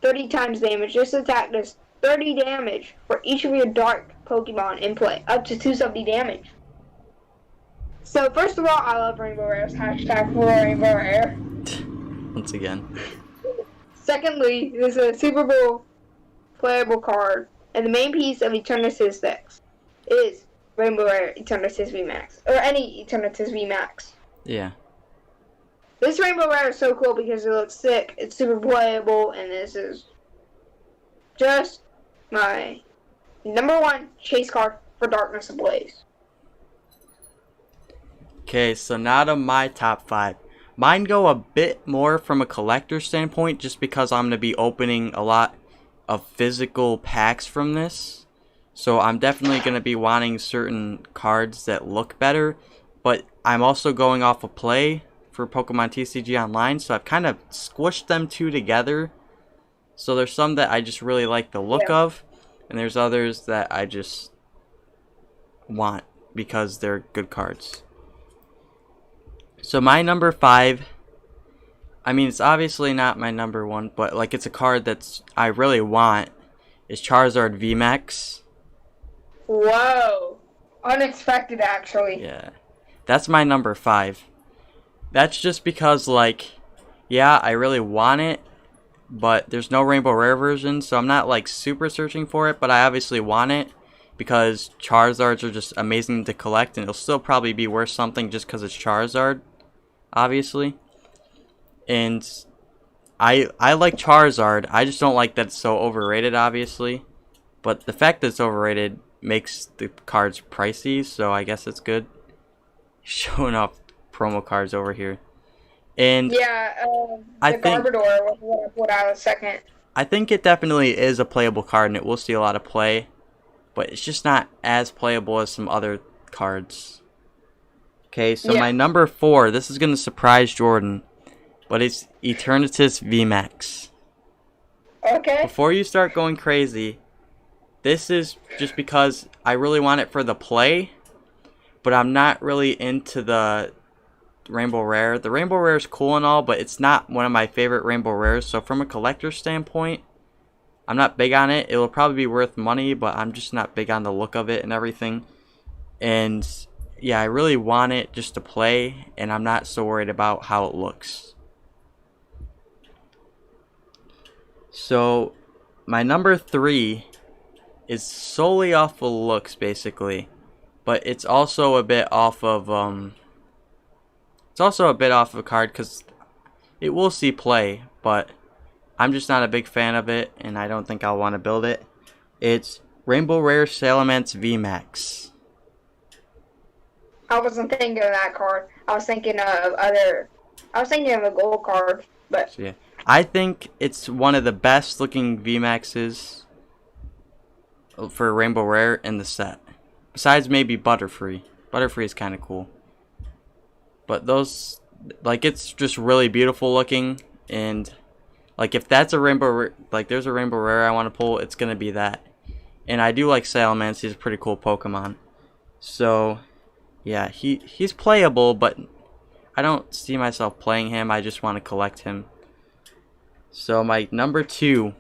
30 times damage. This attack does 30 damage for each of your Dark Pokemon in play, up to 270 damage. So, first of all, I love Rainbow Rares. Hashtag for Rainbow Rare. Once again. Secondly, this is a Super Bowl playable card, and the main piece of Eternatus decks is Rainbow Rare Eternatus VMAX, or any Eternatus VMAX. Yeah. This Rainbow Rare is so cool because it looks sick, it's super playable, and this is just my number 1 chase card for Darkness Ablaze. Okay, so now to my top 5. Mine go a bit more from a collector standpoint just because I'm going to be opening a lot of physical packs from this. So I'm definitely going to be wanting certain cards that look better. But I'm also going off of play for Pokemon TCG Online. So I've kind of squished them 2 together. So there's some that I just really like the look of. And there's others that I just want because they're good cards. So my number 5, I mean, it's obviously not my number 1, but like it's a card that's I really want, is Charizard VMAX. Whoa. Unexpected, actually. Yeah. That's my number 5. That's just because, like, Yeah, I really want it, but there's no Rainbow Rare version, so I'm not like super searching for it, but I obviously want it because Charizards are just amazing to collect, and it'll still probably be worth something just because it's Charizard, obviously. And I like Charizard, I just don't like that it's so overrated, obviously. But the fact that it's overrated makes the cards pricey, so I guess it's good. Showing off promo cards over here. And yeah, I the think Garbodor was what I was second. I think it definitely is a playable card and it will see a lot of play, but it's just not as playable as some other cards. Okay, so my number 4, this is gonna surprise Jordan, but it's Eternatus VMAX. Okay. Before you start going crazy, this is just because I really want it for the play, but I'm not really into the Rainbow Rare. The Rainbow Rare is cool and all, but it's not one of my favorite Rainbow Rares. So from a collector's standpoint, I'm not big on it. It will probably be worth money, but I'm just not big on the look of it and everything. And yeah, I really want it just to play, and I'm not so worried about how it looks. So my number 3 is solely off of looks, basically, but it's also a bit off of a card because it will see play, but I'm just not a big fan of it, and I don't think I'll want to build it. It's Rainbow Rare Salamence VMAX. I wasn't thinking of that card. I was thinking of a gold card, but So, yeah, I think it's one of the best looking VMAXs for Rainbow Rare in the set. Besides maybe Butterfree. Butterfree is kind of cool. But those, like, it's just really beautiful looking, and like if that's a Rainbow, like there's a Rainbow Rare I want to pull, it's gonna be that. And I do like Salamence. He's a pretty cool Pokemon. So yeah, he's playable, but I don't see myself playing him. I just want to collect him. So my number 2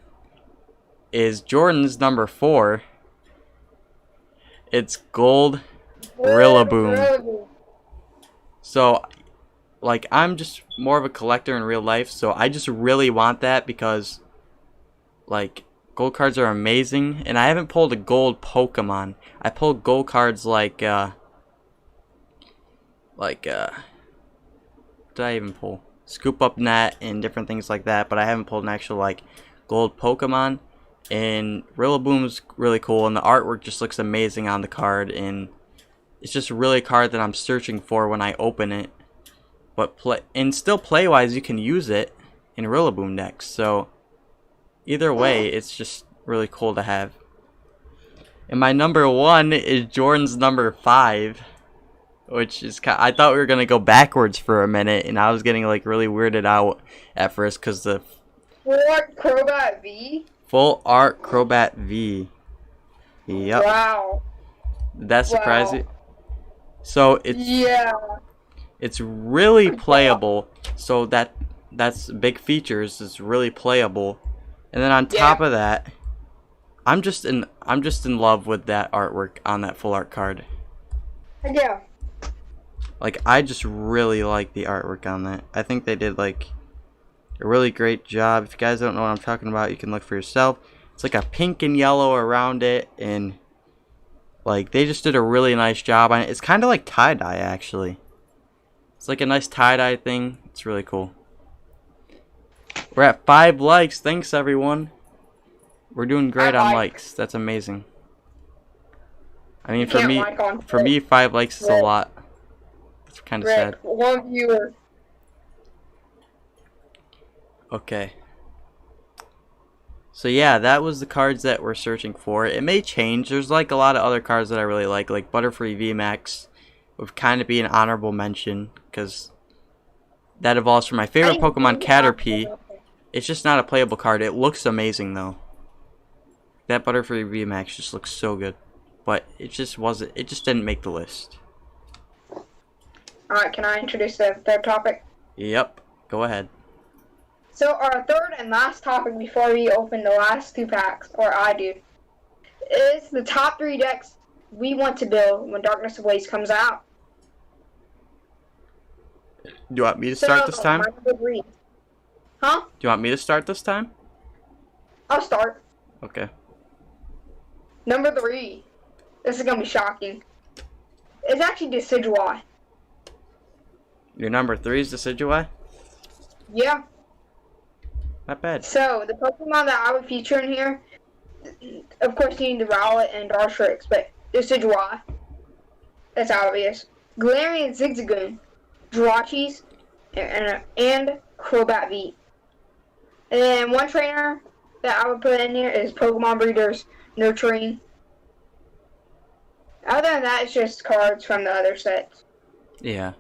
is Jordan's number 4. It's Gold Rillaboom. So, like, I'm just more of a collector in real life, so I just really want that because, like, gold cards are amazing, and I haven't pulled a gold Pokemon. I pulled gold cards what did I even pull? Scoop Up Net and different things like that, but I haven't pulled an actual, like, gold Pokemon. And Rillaboom's really cool, and the artwork just looks amazing on the card, and it's just really a card that I'm searching for when I open it. But still play-wise, you can use it in Rillaboom decks. So either way, it's just really cool to have. And my number 1 is Jordan's number 5, which is I thought we were gonna go backwards for a minute, and I was getting like really weirded out at first because the Full Art Crobat V. Full Art Crobat V. Yep. Wow. Did that surprise you? So it's really playable. So that's big features. It's really playable, and then on top of that, I'm just in love with that artwork on that Full Art card. Yeah. Like, I just really like the artwork on that. I think they did like a really great job. If you guys don't know what I'm talking about, you can look for yourself. It's like a pink and yellow around it, and like they just did a really nice job on it. It's kind of like tie-dye, actually. It's like a nice tie-dye thing. It's really cool. We're at 5 likes. Thanks, everyone. We're doing great on likes. That's amazing. I mean, for me, 5 likes is a lot. It's kind of sad. 1 viewer. Okay. So yeah, that was the cards that we're searching for. It may change. There's like a lot of other cards that I really like Butterfree VMAX would kind of be an honorable mention because that evolves from my favorite Pokemon, Caterpie. It's just not a playable card. It looks amazing though. That Butterfree VMAX just looks so good, but it just wasn't. It just didn't make the list. All right, can I introduce the third topic? Yep, go ahead. So our third and last topic before we open the last 2 packs, or I do, is the top 3 decks we want to build when Darkness Ablaze comes out. Do you want me to start this time? My number 3. Huh? Do you want me to start this time? I'll start. Okay. Number 3. This is gonna be shocking. It's actually Decidueye. Your number 3 is Decidueye? Yeah. Not bad. So, the Pokemon that I would feature in here, of course you need the Rowlet and Dartrix, but Decidueye. That's obvious. Galarian Zigzagoon, Jirachis, and Crobat V. And then one trainer that I would put in here is Pokemon Breeders Nurturing. Other than that, it's just cards from the other sets. Yeah.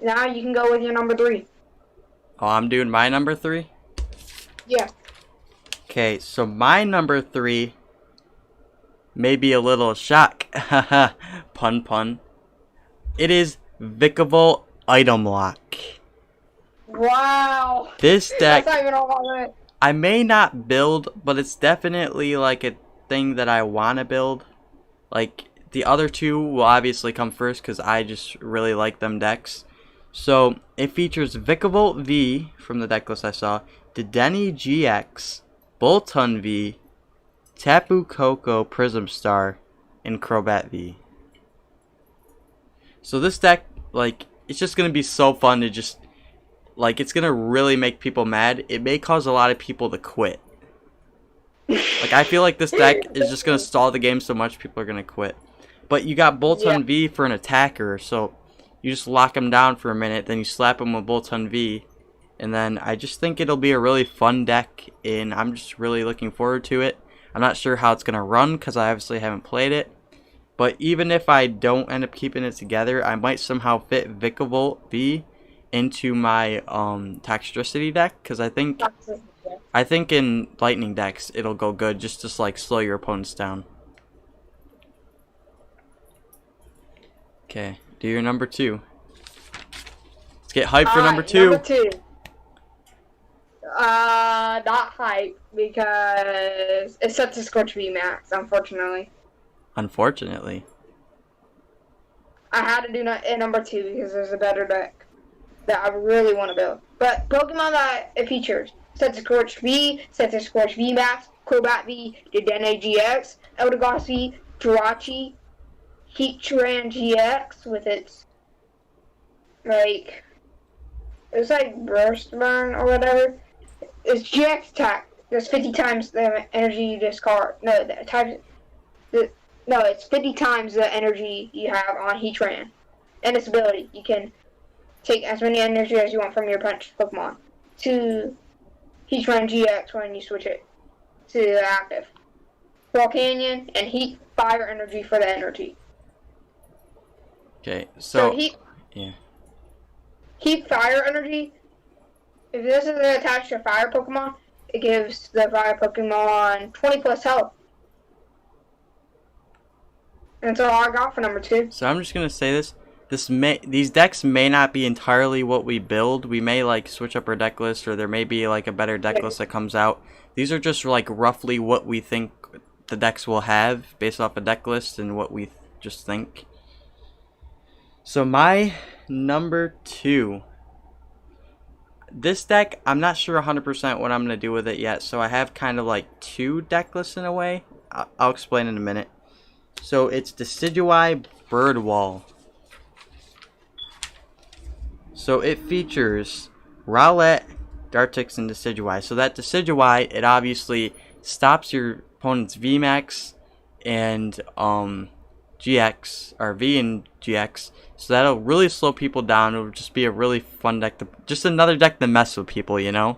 Now you can go with your number 3. Oh, I'm doing my number 3? Yeah. Okay, so my number 3 may be a little shock. Haha, pun. It is Vikavolt Item Lock. Wow. This deck, That's not even all on it. I may not build, but it's definitely like a thing that I want to build. Like, the other two will obviously come first because I just really like them decks. So, it features Vikavolt V from the deck list I saw, Dedenne GX, Boltund V, Tapu Koko Prism Star, and Crobat V. So this deck, like, it's just going to be so fun to just, like, it's going to really make people mad. It may cause a lot of people to quit. Like, I feel like this deck is just going to stall the game so much people are going to quit. But you got Boltund V for an attacker, so you just lock him down for a minute, then you slap him with Boltund V. And then I just think it'll be a really fun deck, and I'm just really looking forward to it. I'm not sure how it's going to run because I obviously haven't played it. But even if I don't end up keeping it together, I might somehow fit Vikavolt V into my Toxtricity deck, because I think in Lightning decks it'll go good just to like slow your opponents down. Okay, do your number 2. Let's get hyped for number 2. Number 2. Not hype because it's set to Scorch V Max, unfortunately. Unfortunately. I had to do number 2 because there's a better deck that I really want to build. But Pokemon that it features: set to Scorch V, set to Scorch V Max, Crobat V, Dedenne GX, Eldegoss V, Jirachi, Heatran GX with its it's like Burst Burn or whatever. It's GX attack. There's 50 times the energy you discard. No, it's 50 times the energy you have on Heatran. And its ability, you can take as many energy as you want from your punch Pokemon to Heatran GX when you switch it to the active. Volcanion and Heat Fire energy for the energy. Okay, so Heat Fire energy. If this is attached to Fire Pokemon, it gives the Fire Pokemon 20 plus health. And that's all I got for number 2. So I'm just gonna say this. These decks may not be entirely what we build. We may like switch up our deck list, or there may be like a better deck list that comes out. These are just like roughly what we think the decks will have based off a deck list and what we just think. So my number 2. This deck, I'm not sure 100% what I'm going to do with it yet. So I have kind of like 2 deck lists in a way. I'll explain in a minute. So it's Decidueye Birdwall. So it features Rowlet, Dartrix, and Decidueye. So that Decidueye, it obviously stops your opponent's VMAX and GX, or V and GX. So that'll really slow people down. It'll just be a really fun deck just another deck to mess with people, you know?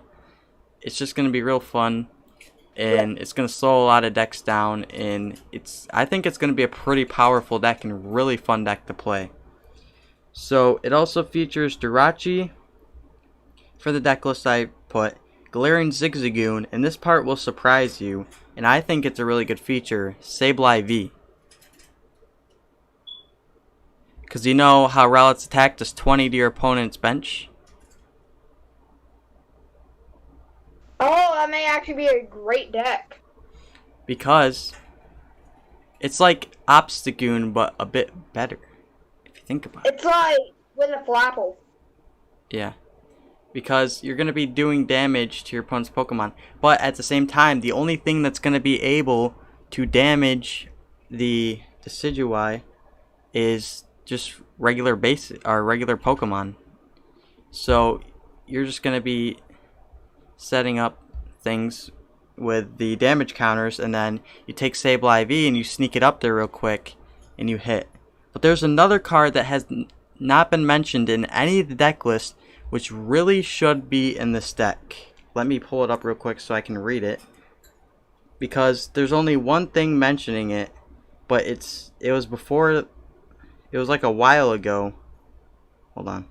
It's just gonna be real fun, and it's gonna slow a lot of decks down, and I think it's gonna be a pretty powerful deck and a really fun deck to play. So it also features Jirachi for the deck list I put, Galarian Zigzagoon, and this part will surprise you, and I think it's a really good feature, Sableye V. Because you know how Rowlet's attack does 20 to your opponent's bench? Oh, that may actually be a great deck. Because it's like Obstagoon, but a bit better, if you think about it. It's like with a Flapple. Yeah. because you're going to be doing damage to your opponent's Pokemon. But at the same time, the only thing that's going to be able to damage the Decidueye is just regular Pokemon. So you're just going to be setting up things with the damage counters, and then you take Sableye V and you sneak it up there real quick and you hit. But there's another card that has not been mentioned in any of the deck lists, which really should be in this deck. Let me pull it up real quick so I can read it, because there's only one thing mentioning it, but it was like a while ago. Hold on.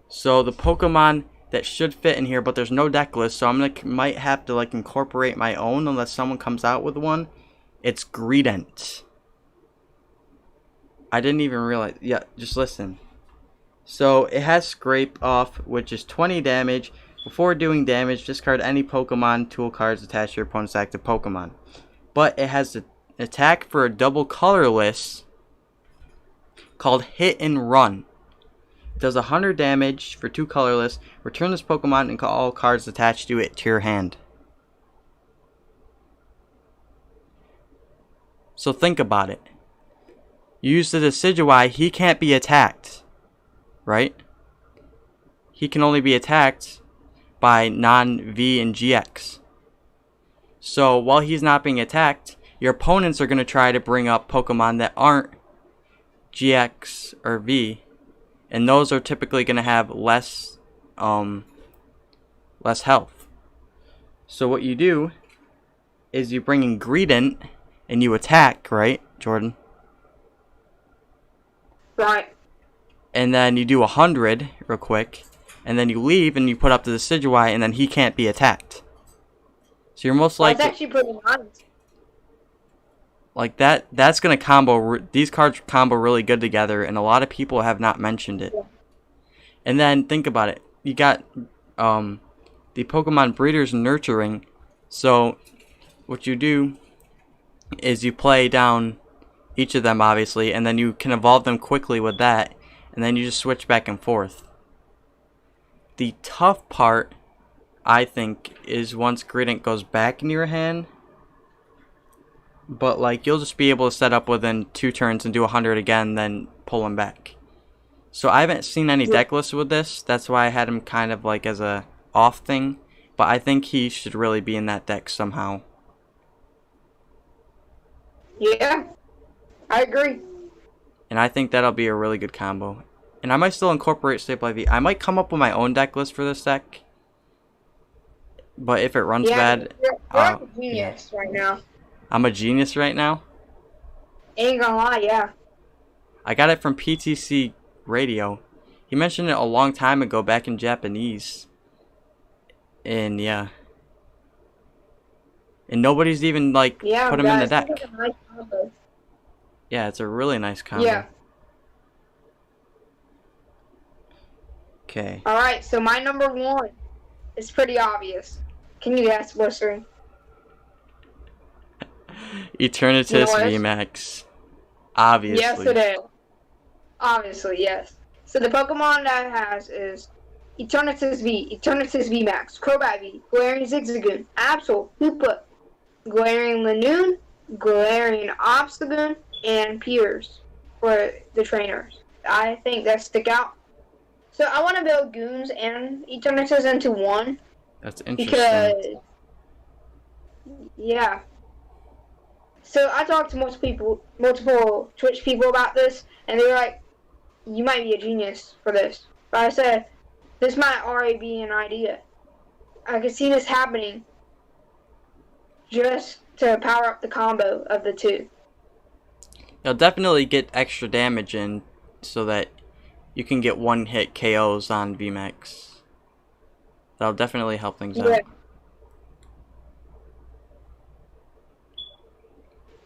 So the Pokemon that should fit in here, but there's no deck list, so might have to like incorporate my own unless someone comes out with one. It's Greedent. I didn't even realize. Yeah, just listen. So it has Scrape Off, which is 20 damage. Before doing damage, discard any Pokemon tool cards attached to your opponent's active Pokemon. But it has an attack for a double colorless called Hit and Run. It does 100 damage for 2 colorless. Return this Pokemon and call all cards attached to it to your hand. So think about it. You use the Decidueye, he can't be attacked, right? He can only be attacked by non-V and GX. So while he's not being attacked, your opponents are going to try to bring up Pokemon that aren't GX or V, and those are typically going to have less health. So what you do is you bring in Greedent and you attack, right, Jordan? Right. And then you do 100 real quick, and then you leave and you put up the Decidueye, and then he can't be attacked. So you're most likely. That's actually pretty nice. Like that's gonna combo. These cards combo really good together, and a lot of people have not mentioned it. Yeah. And then think about it. You got the Pokemon Breeders Nurturing. So what you do is you play down each of them, obviously, and then you can evolve them quickly with that, and then you just switch back and forth. The tough part, I think, is once Greedent goes back in your hand. But like you'll just be able to set up within 2 turns and do 100 again, then pull him back. So I haven't seen any deck lists with this. That's why I had him kind of like as a off thing. But I think he should really be in that deck somehow. Yeah, I agree. And I think that'll be a really good combo. And I might still incorporate Sableye V. I might come up with my own deck list for this deck. But if it runs bad... You're a genius right now. I'm a genius right now? Ain't gonna lie, yeah. I got it from PTC Radio. He mentioned it a long time ago, back in Japanese. And yeah. And nobody's even like put him in the deck. Like a nice combo. Yeah, it's a really nice combo. Yeah. Okay. Alright, so my number 1 is pretty obvious. Can you guess, Blister? Eternatus VMAX. Obviously. Yes, it is. Obviously, yes. So the Pokemon that it has is Eternatus V, Eternatus VMAX, Crobat V, Galarian Zigzagoon, Absol, Hoopa, Galarian Lanoon, Galarian Obstagoon, and Piers for the trainers. I think that stick out. So I want to build Goons and Eternatus into one. That's interesting. Because, yeah. So I talked to multiple Twitch people about this, and they were like, you might be a genius for this. But I said, this might already be an idea. I could see this happening just to power up the combo of the two. You'll definitely get extra damage in so that you can get one-hit KOs on VMAX. That'll definitely help things out.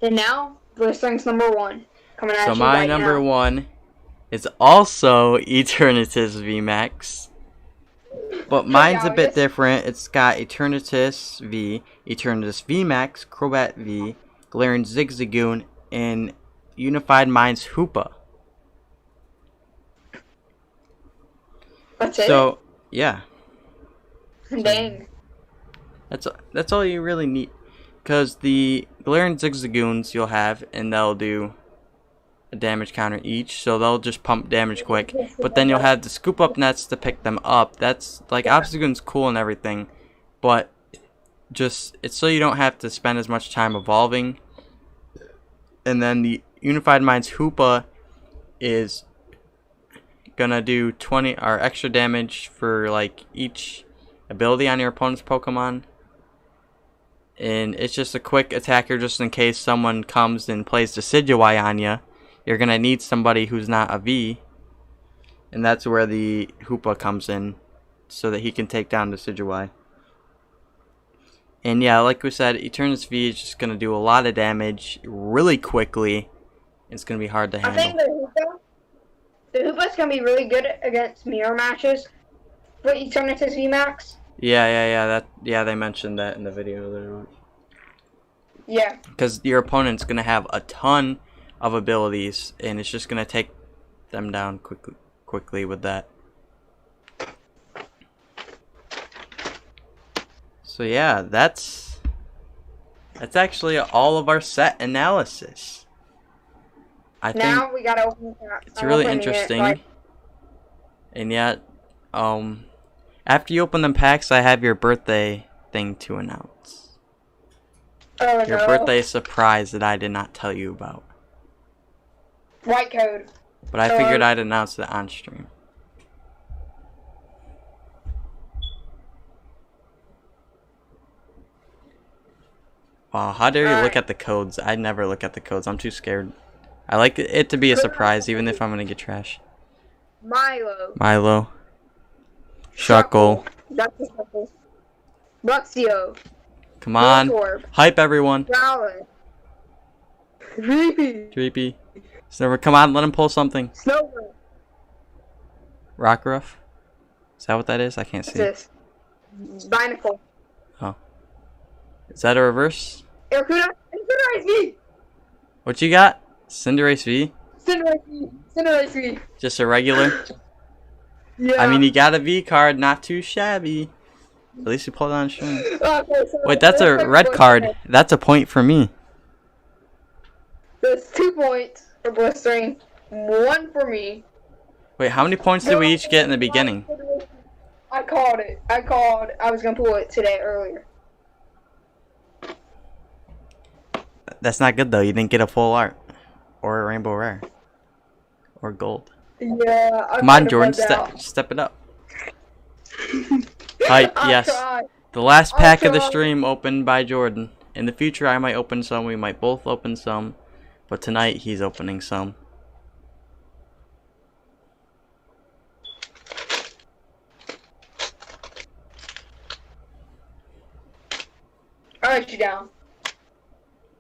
And now, Blistering's number 1. Coming at you right now. So my number 1 is also Eternatus VMAX. But mine's a bit different. It's got Eternatus V, Eternatus VMAX, Crobat V, Galarian Zigzagoon, and Unified Minds Hoopa. That's so, yeah. Dang. That's all you really need. Because the Galarian Zigzagoons you'll have, and they'll do a damage counter each, so they'll just pump damage quick. But then you'll have the Scoop Up Nets to pick them up. That's, like, Obstagoon's cool and everything, but just, it's so you don't have to spend as much time evolving. And then the Unified Minds Hoopa is gonna do 20 or extra damage for, like, each ability on your opponent's Pokemon. And it's just a quick attacker just in case someone comes and plays Decidueye on you. You're going to need somebody who's not a V. And that's where the Hoopa comes in, so that he can take down Decidueye. And yeah, like we said, Eternus V is just going to do a lot of damage really quickly. It's going to be hard to handle. I think the Hoopa's going to be really good against mirror matches for Eternus VMAX. Yeah, they mentioned that in the video. Yeah. Because your opponent's going to have a ton of abilities, and it's just going to take them down quickly with that. So yeah, that's actually all of our set analysis. I think now we got to open it up. It's really interesting. And yet, after you open them packs, I have your birthday thing to announce. Oh, your birthday surprise that I did not tell you about. White code. But I figured I'd announce it on stream. Wow, how dare you look at the codes? I never look at the codes. I'm too scared. I like it to be a surprise, even if I'm going to get trash. Milo. Shuckle. Luxio. Come on. Voltorb. Hype everyone. Growlithe. Dreepy. Snover, come on, let him pull something. Snover. Rockruff? Is that what that is? I can't see. What's this? Binacle. Oh. Is that a reverse? Cinderace V! What you got? Cinderace V? Cinderace V. Just a regular? Yeah. I mean, you got a V card, not too shabby. At least you pulled it on stream. Okay, so wait, that's a red card. That's a point for me. There's 2 points for blistering, 1 for me. Wait, how many points did we each get in the beginning? I called it. I was going to pull it today earlier. That's not good, though. You didn't get a full art. Or a rainbow rare. Or gold. Yeah. Come on, Jordan. Step it up. Hype, yes. The last pack of the stream opened by Jordan. In the future, I might open some. We might both open some. But tonight, he's opening some. I'll write you down.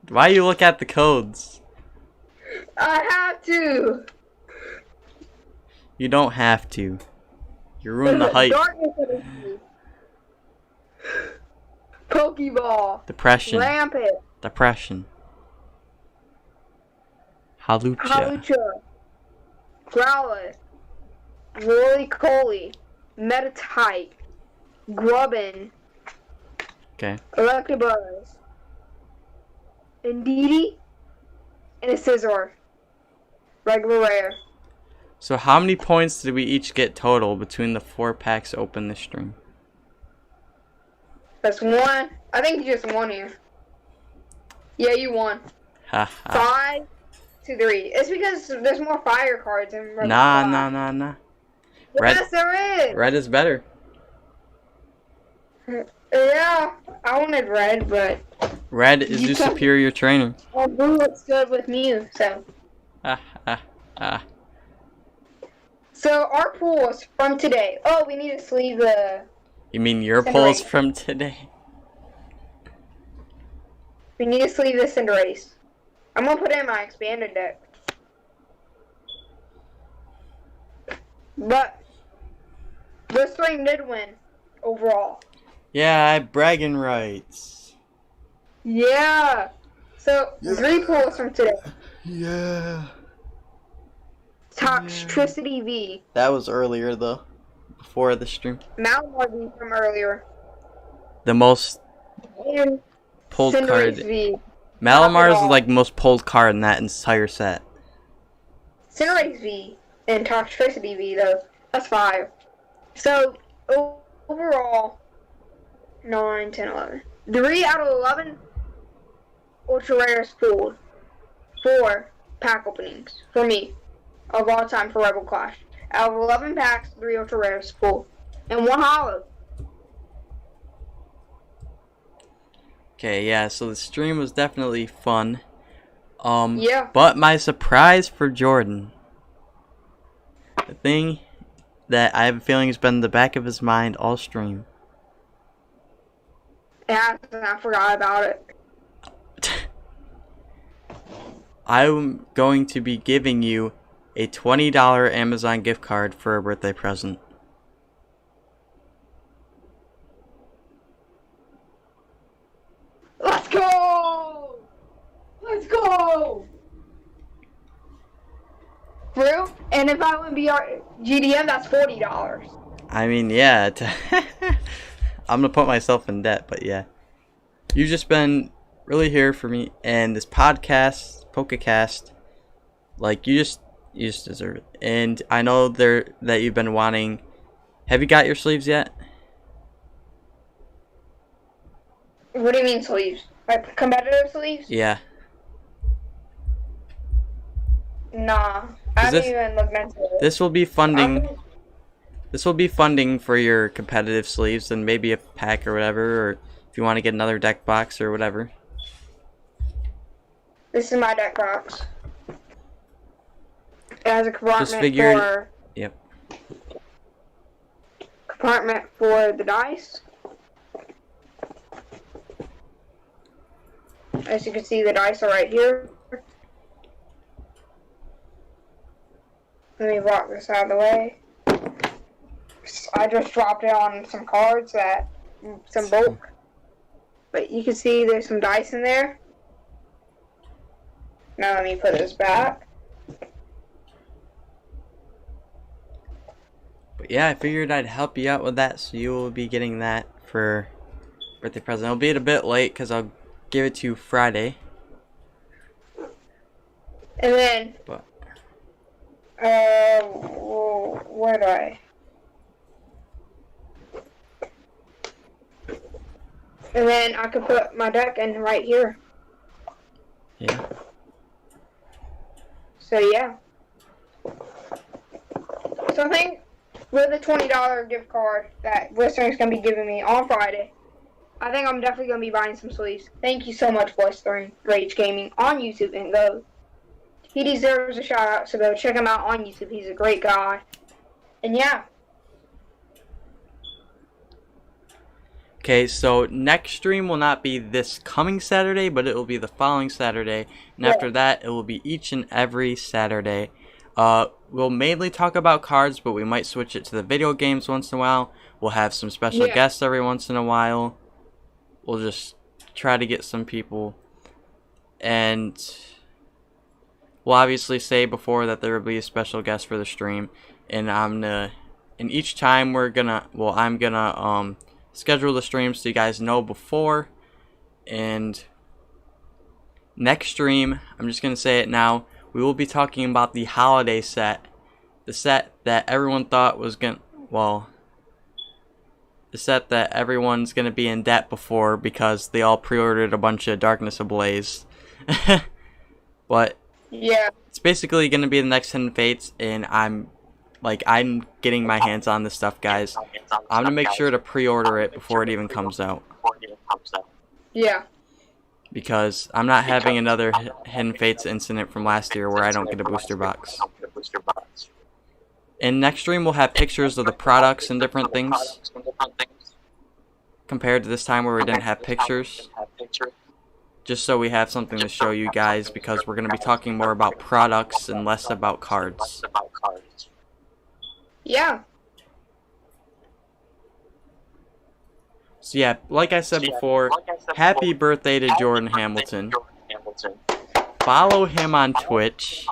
Why you look at the codes? I have to. You don't have to. You ruined the hype. Pokeball. Depression. Rampant. Depression. Halucha. Growlithe. Roly-Coly. Metatype. Grubbin. Okay. Electabuzz. Indeedee. And a Scizor. Regular rare. So how many points did we each get total between the 4 packs open this stream? That's 1. I think you just won here. Yeah, you won. 5 to 3. It's because there's more fire cards in Nah. Red, yes, there is. Red is better. Yeah, I wanted red, but... Red is the superior trainer. Well, blue looks good with Mew, so... So, our pools from today. Oh, we need to sleeve the... You mean your polls from today? We need to sleeve the Cinderace. I'm gonna put it in my expanded deck. But... this string did win, overall. Yeah, I have bragging rights. Yeah! So, 3 pulls from today. Yeah. Toxtricity V. That was earlier, though. Before the stream. Malamar V from earlier. The most And pulled Cinderace card. V. Malamar is like most pulled card in that entire set. Cinderace V and Toxtricity V, though. That's 5. So, overall, 9, 10, 11. 3 out of 11 ultra rares pulled. 4 pack openings for me of all time for Rebel Clash. Out of 11 packs, 3 ultra rares pulled. And 1 hollow. Okay, yeah, so the stream was definitely fun. Yeah. But my surprise for Jordan, the thing that I have a feeling has been in the back of his mind all stream. It hasn't. I forgot about it. I'm going to be giving you a $20 Amazon gift card for a birthday present. Let's go! Let's go! For real? And if I win GDM, that's $40. I mean, yeah. I'm going to put myself in debt, but yeah. You've just been really here for me, and this podcast, Pokecast, like, you just deserve it. And I know that you've been wanting. Have you got your sleeves yet? What do you mean sleeves? Like competitive sleeves? Yeah. Nah. I haven't even looked into it. This will be funding. This will be funding for your competitive sleeves and maybe a pack or whatever, or if you want to get another deck box or whatever. This is my deck box. It has a compartment for... Yep. Compartment for the dice. As you can see, the dice are right here. Let me walk this out of the way. I just dropped it on some cards some bulk. But you can see there's some dice in there. Now let me put this back. But yeah, I figured I'd help you out with that, so you will be getting that for birthday present. It'll be a bit late because I'll give it to you Friday. And then, but where do I? And then I could put my deck in right here. Yeah. So yeah. So I think with the $20 gift card that Blistering's gonna be giving me on Friday, I think I'm definitely gonna be buying some sleeves. Thank you so much, Blistering Rage Gaming on YouTube, and go. He deserves a shout out, so go check him out on YouTube. He's a great guy. And yeah. Okay, so next stream will not be this coming Saturday, but it will be the following Saturday. And after that, it will be each and every Saturday. We'll mainly talk about cards, but we might switch it to the video games once in a while. We'll have some special guests every once in a while. We'll just try to get some people. And we'll obviously say before that there will be a special guest for the stream. And and each time I'm gonna schedule the stream so you guys know before. And next stream, I'm just gonna say it now, we will be talking about the holiday set, the set that everyone thought was the set that everyone's gonna be in debt before because they all pre-ordered a bunch of Darkness Ablaze. But yeah, it's basically gonna be the next Hidden Fates, and I'm getting my hands on this stuff, guys. I'm gonna make sure to pre-order it before it even comes out. Yeah. Because I'm not having another Hidden Fates incident from last year where I don't get a booster box. And next stream we'll have pictures of the products and different things. Compared to this time where we didn't have pictures. Just so we have something to show you guys, because we're gonna be talking more about products and less about cards. Yeah. So yeah, like I said before, happy birthday to Jorden Hamilton. Follow him on Twitch.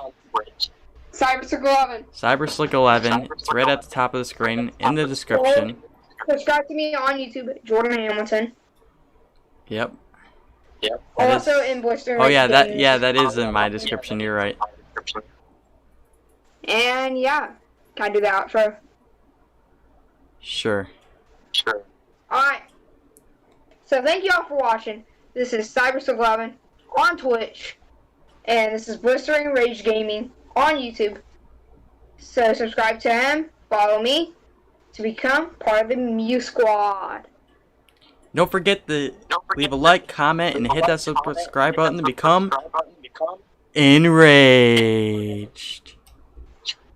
CyberSlick11. CyberSlick11. It's right at the top of the screen in the description. Subscribe to me on YouTube, Jorden Hamilton. Yep. Also in Blistering. Oh yeah, that is in my description. You're right. And yeah, can I do the outro? Sure. Alright. So thank you all for watching. This is CyberSlick11 on Twitch. And this is Blistering Rage Gaming on YouTube. So subscribe to him, follow me to become part of the Mew Squad. Don't forget to leave a like, comment, and hit that subscribe button to become enraged.